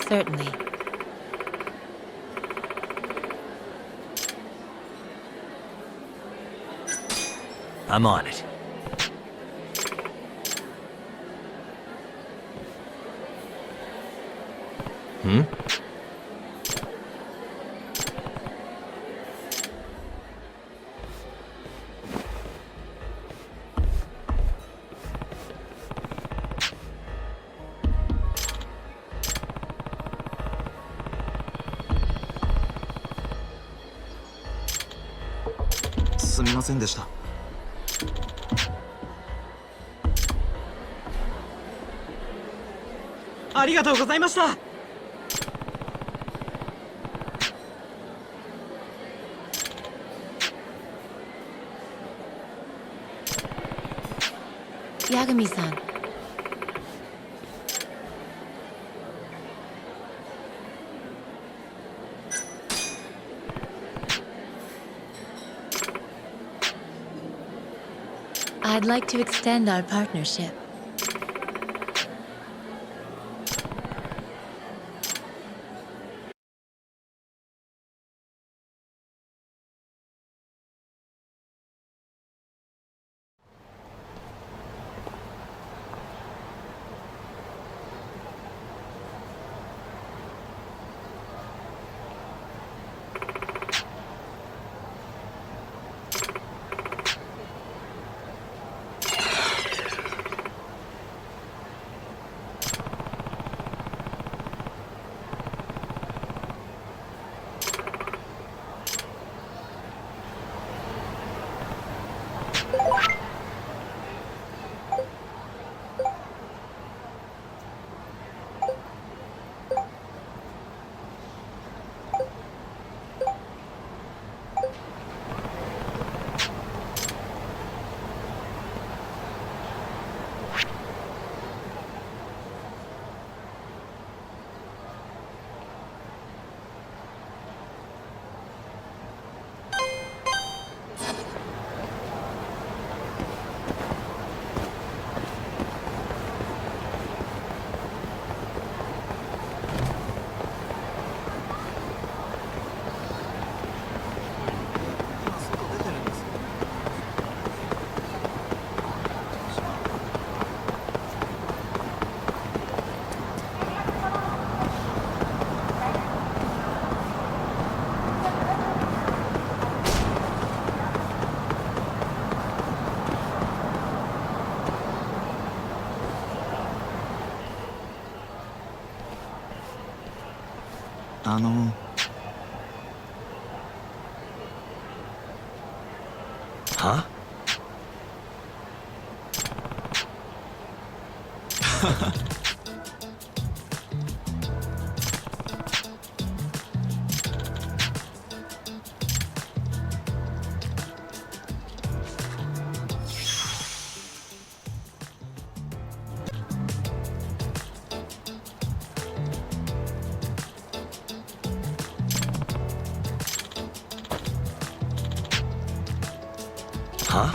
Certainly. I'm on it. Hmm? Yagami-san. I'd like to extend our partnership. Huh? Huh?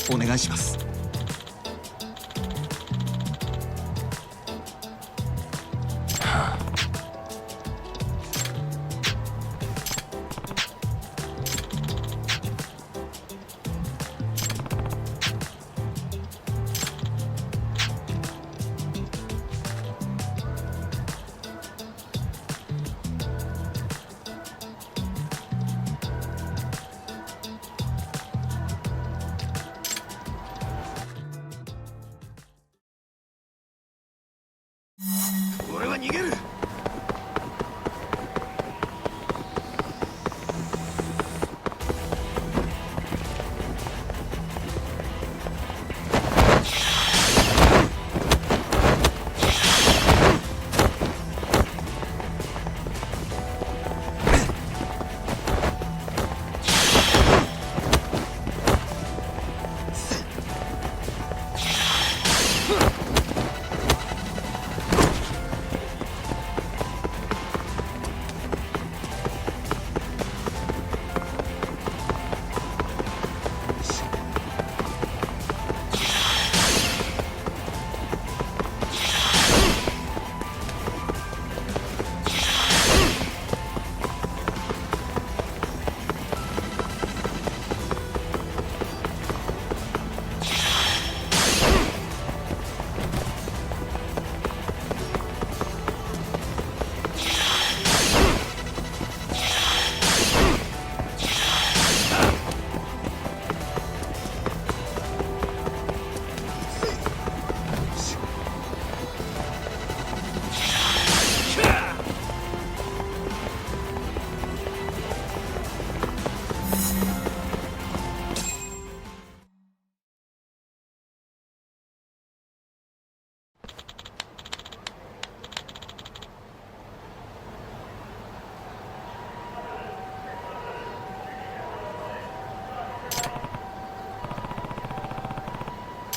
お願いします。俺は逃げる。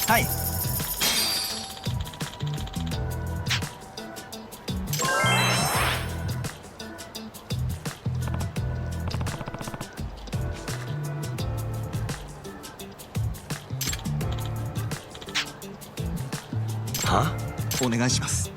はい。は？お願いします。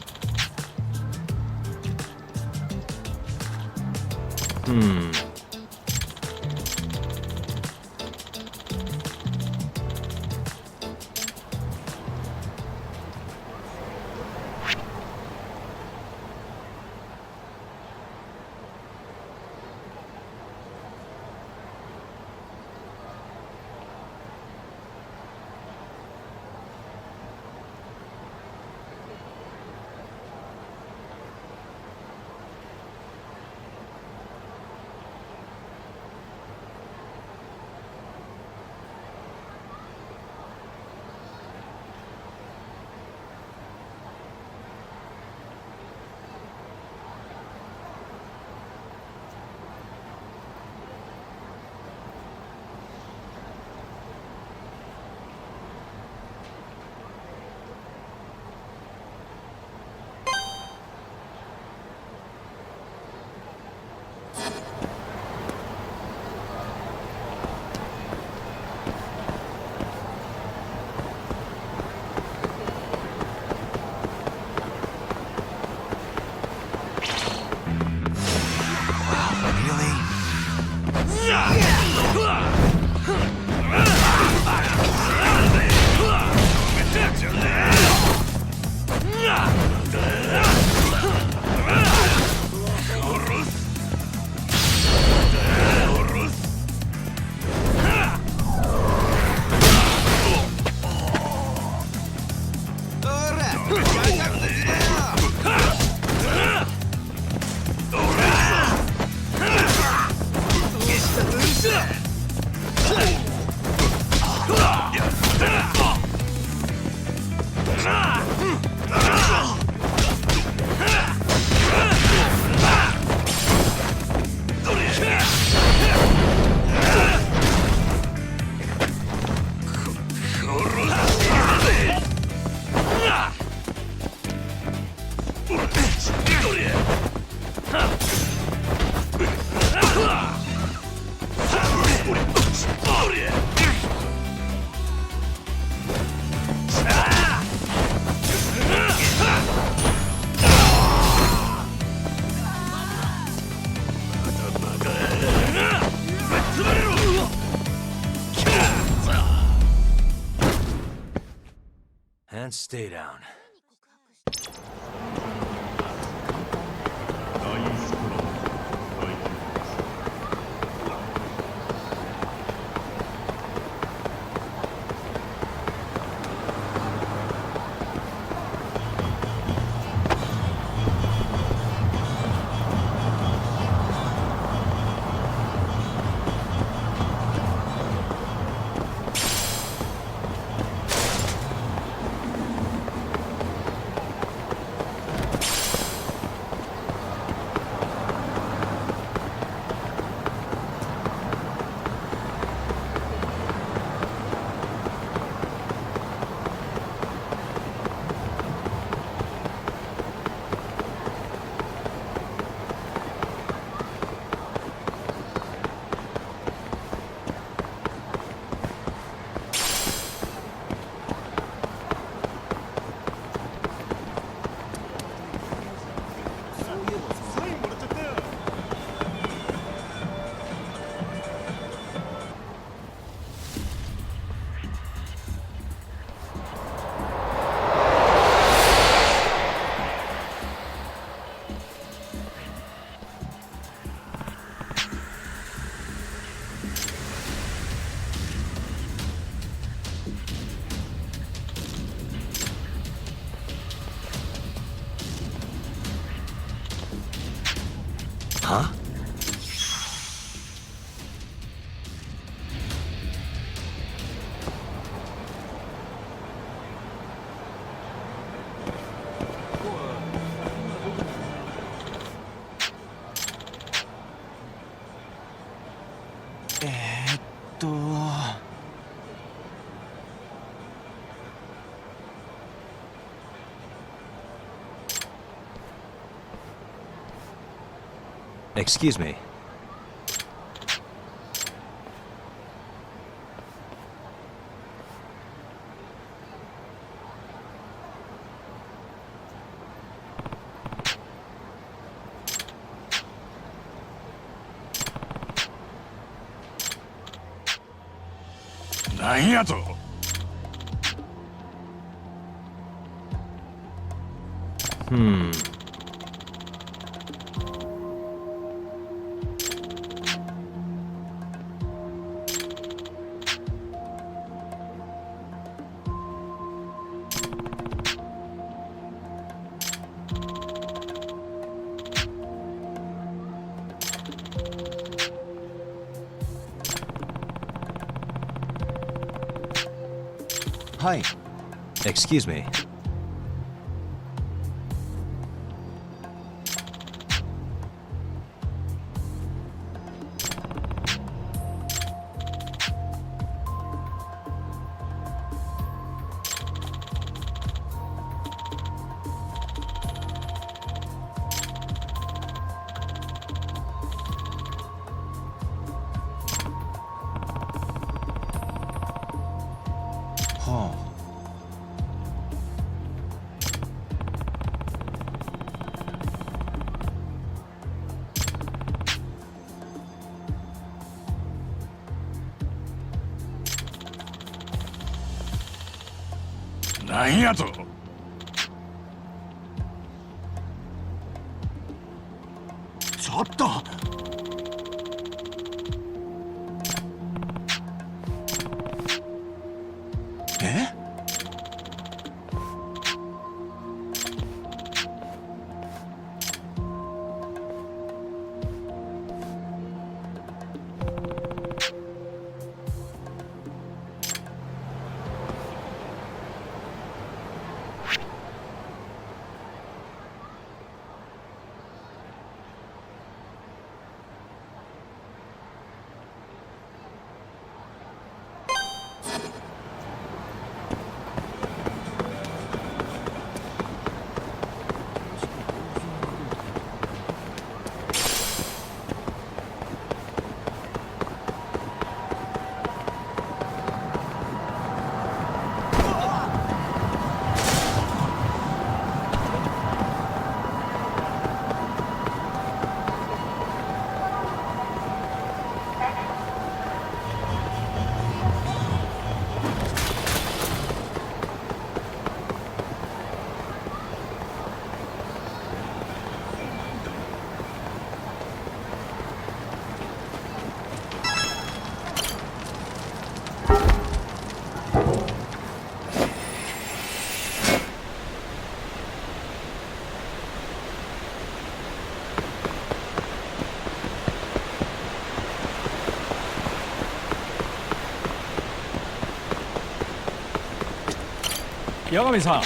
And stay down. Huh? Excuse me. Hi. Excuse me. なんやと。ちょっと。え？八神さん。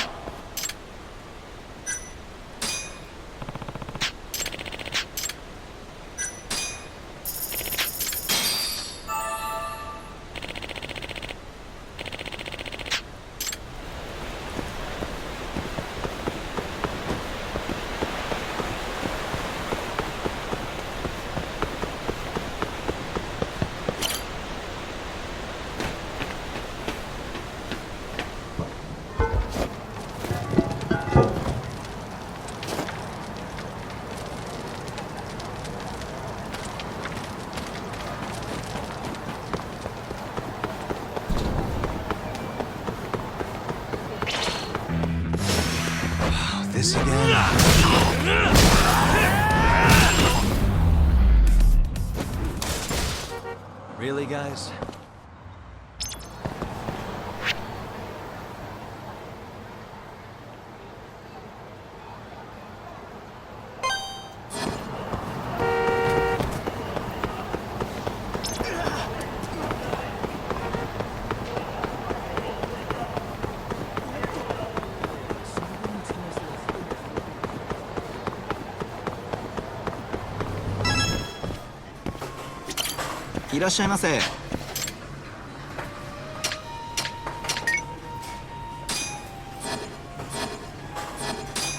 This again? Really, guys?「いらっしゃいませ」。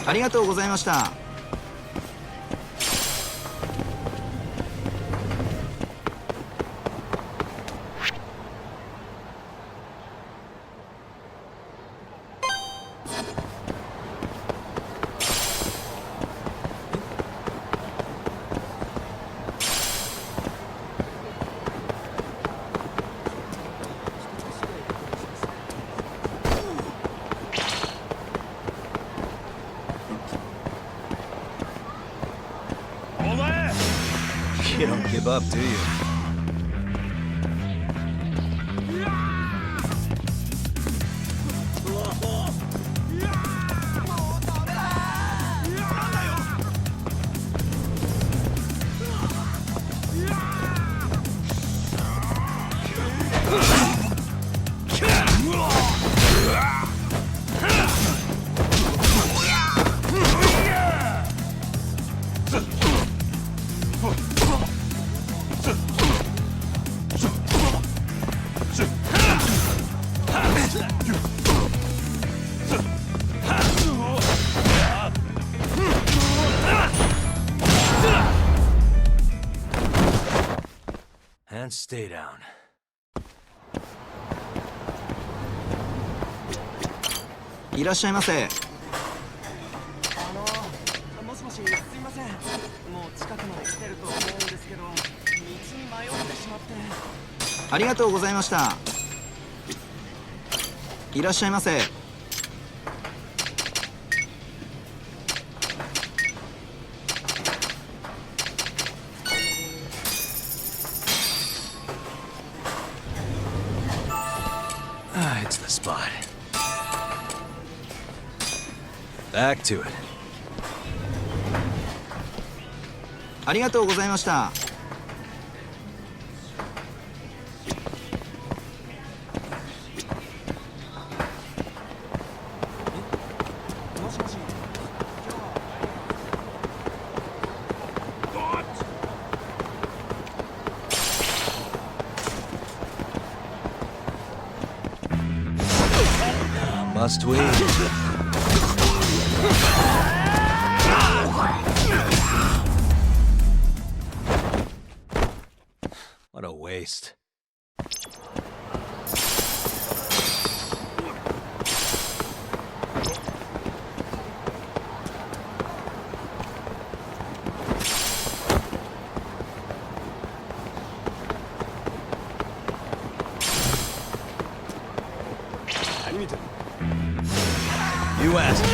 ありがとうございました。You don't give up, do you? And stay down. いらっしゃいませ。もしもし、すいません。もう近くまで来てると思うんですけど、道に迷ってしまって。ありがとうございました。いらっしゃいませ。It's the spot. Back to it. ありがとうございました。Must we? What a waste. You asked.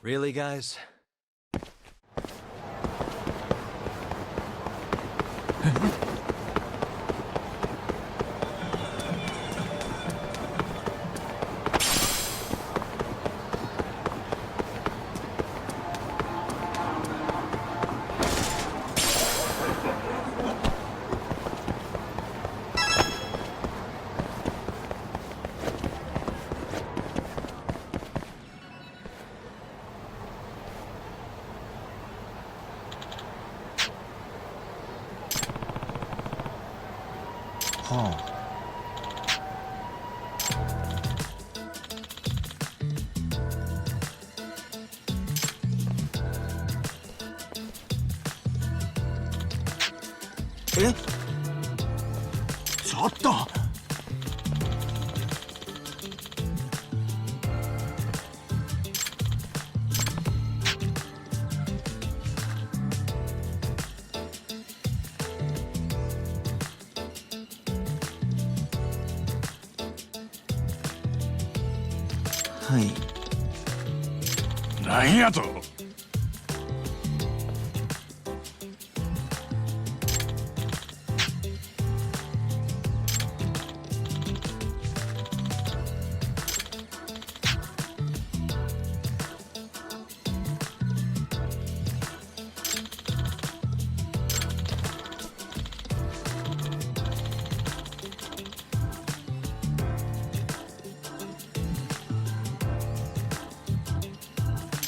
Really, guys? Huh. Eh? ちょっと。はい。なんやと。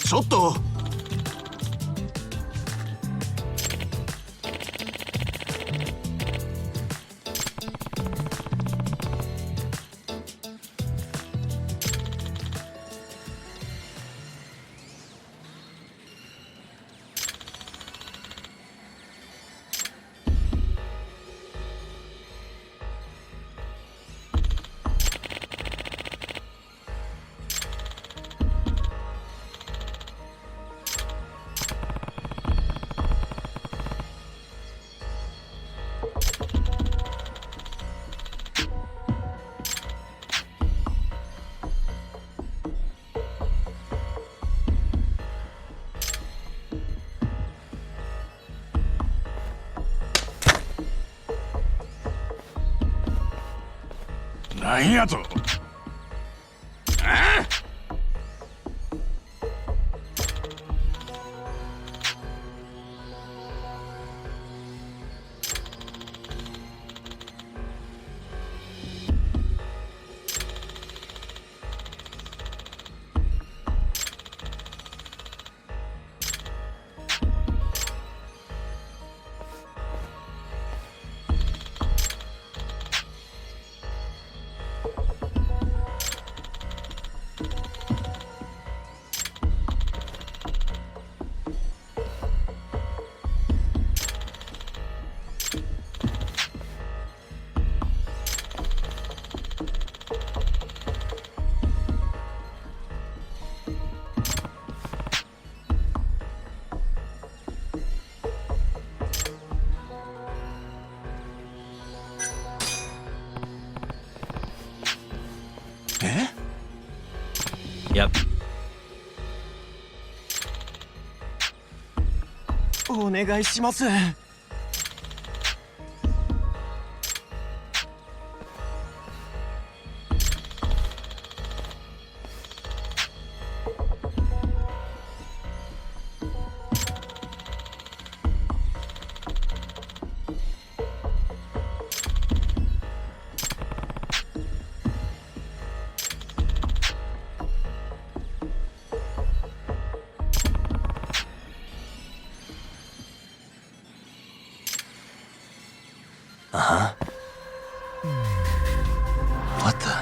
ちょっと。なんやと。ああ。お願いします。What the?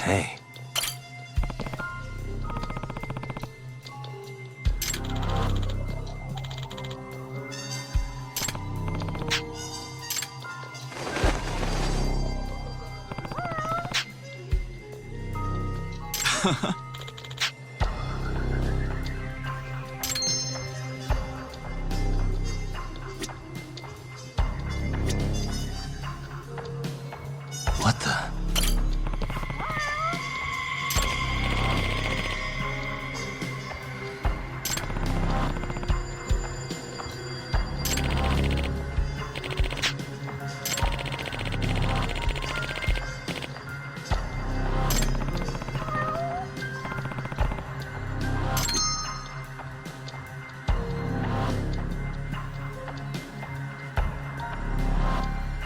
Hey. What the?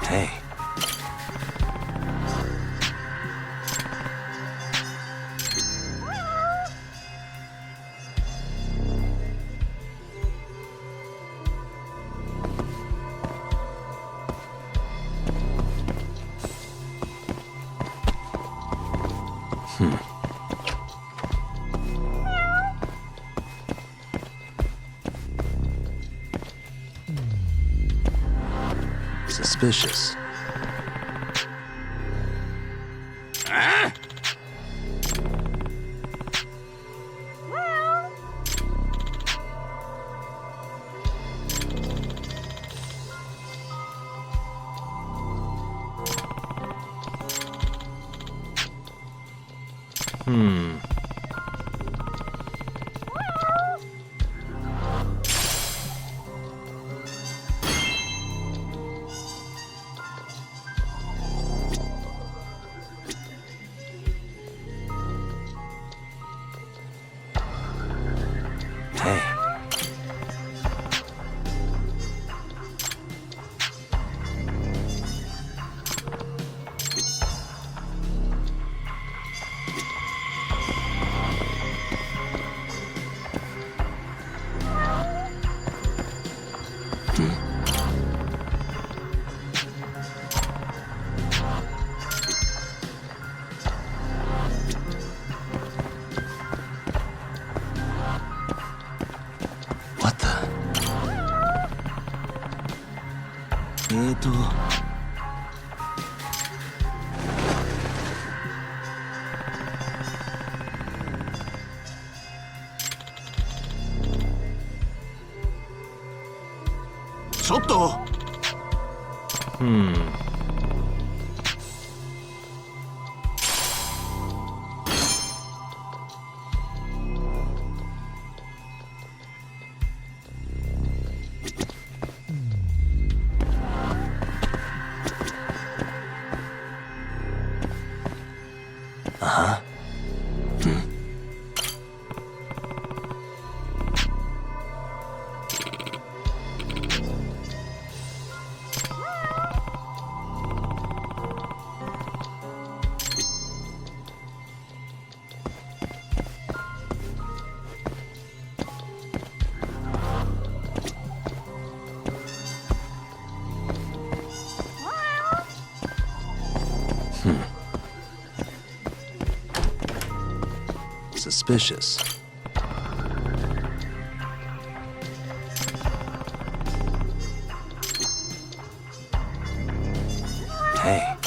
Hey. Suspicious. Hey. What the? ちょっと。Suspicious. Hey.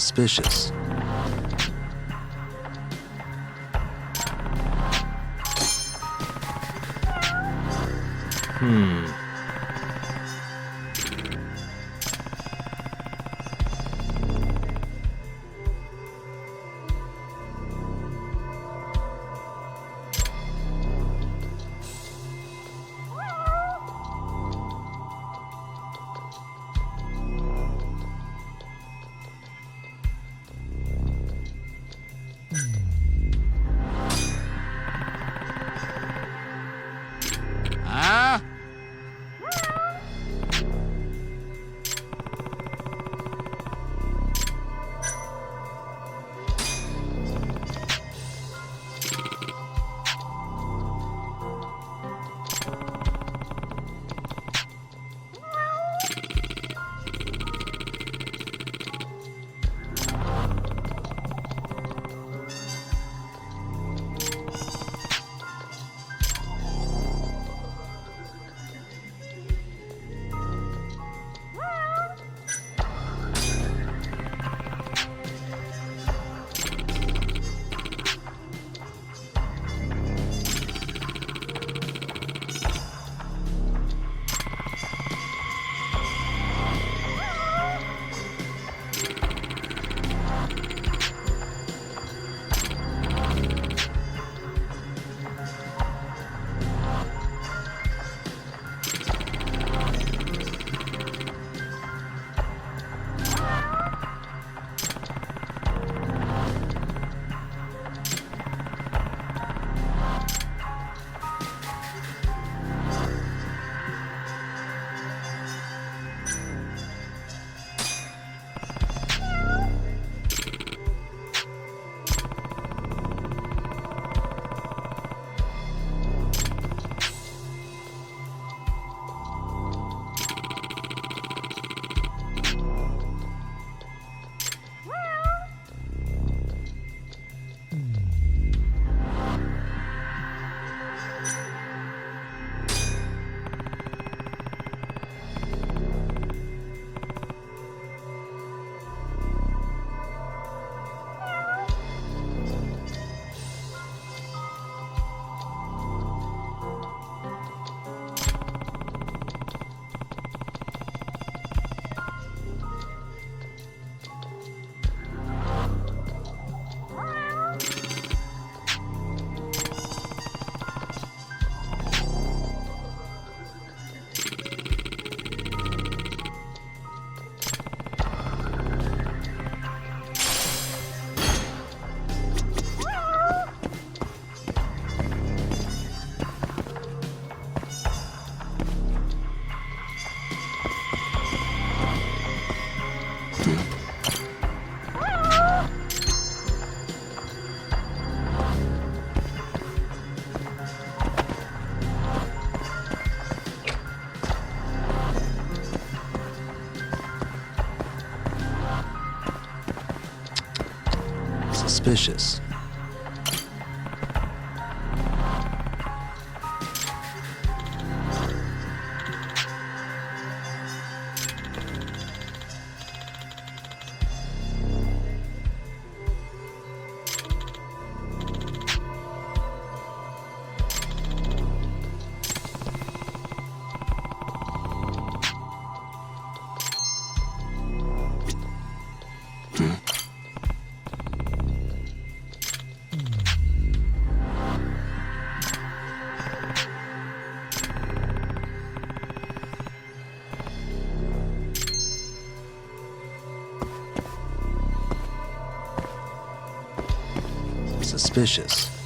Suspicious. Suspicious. Suspicious.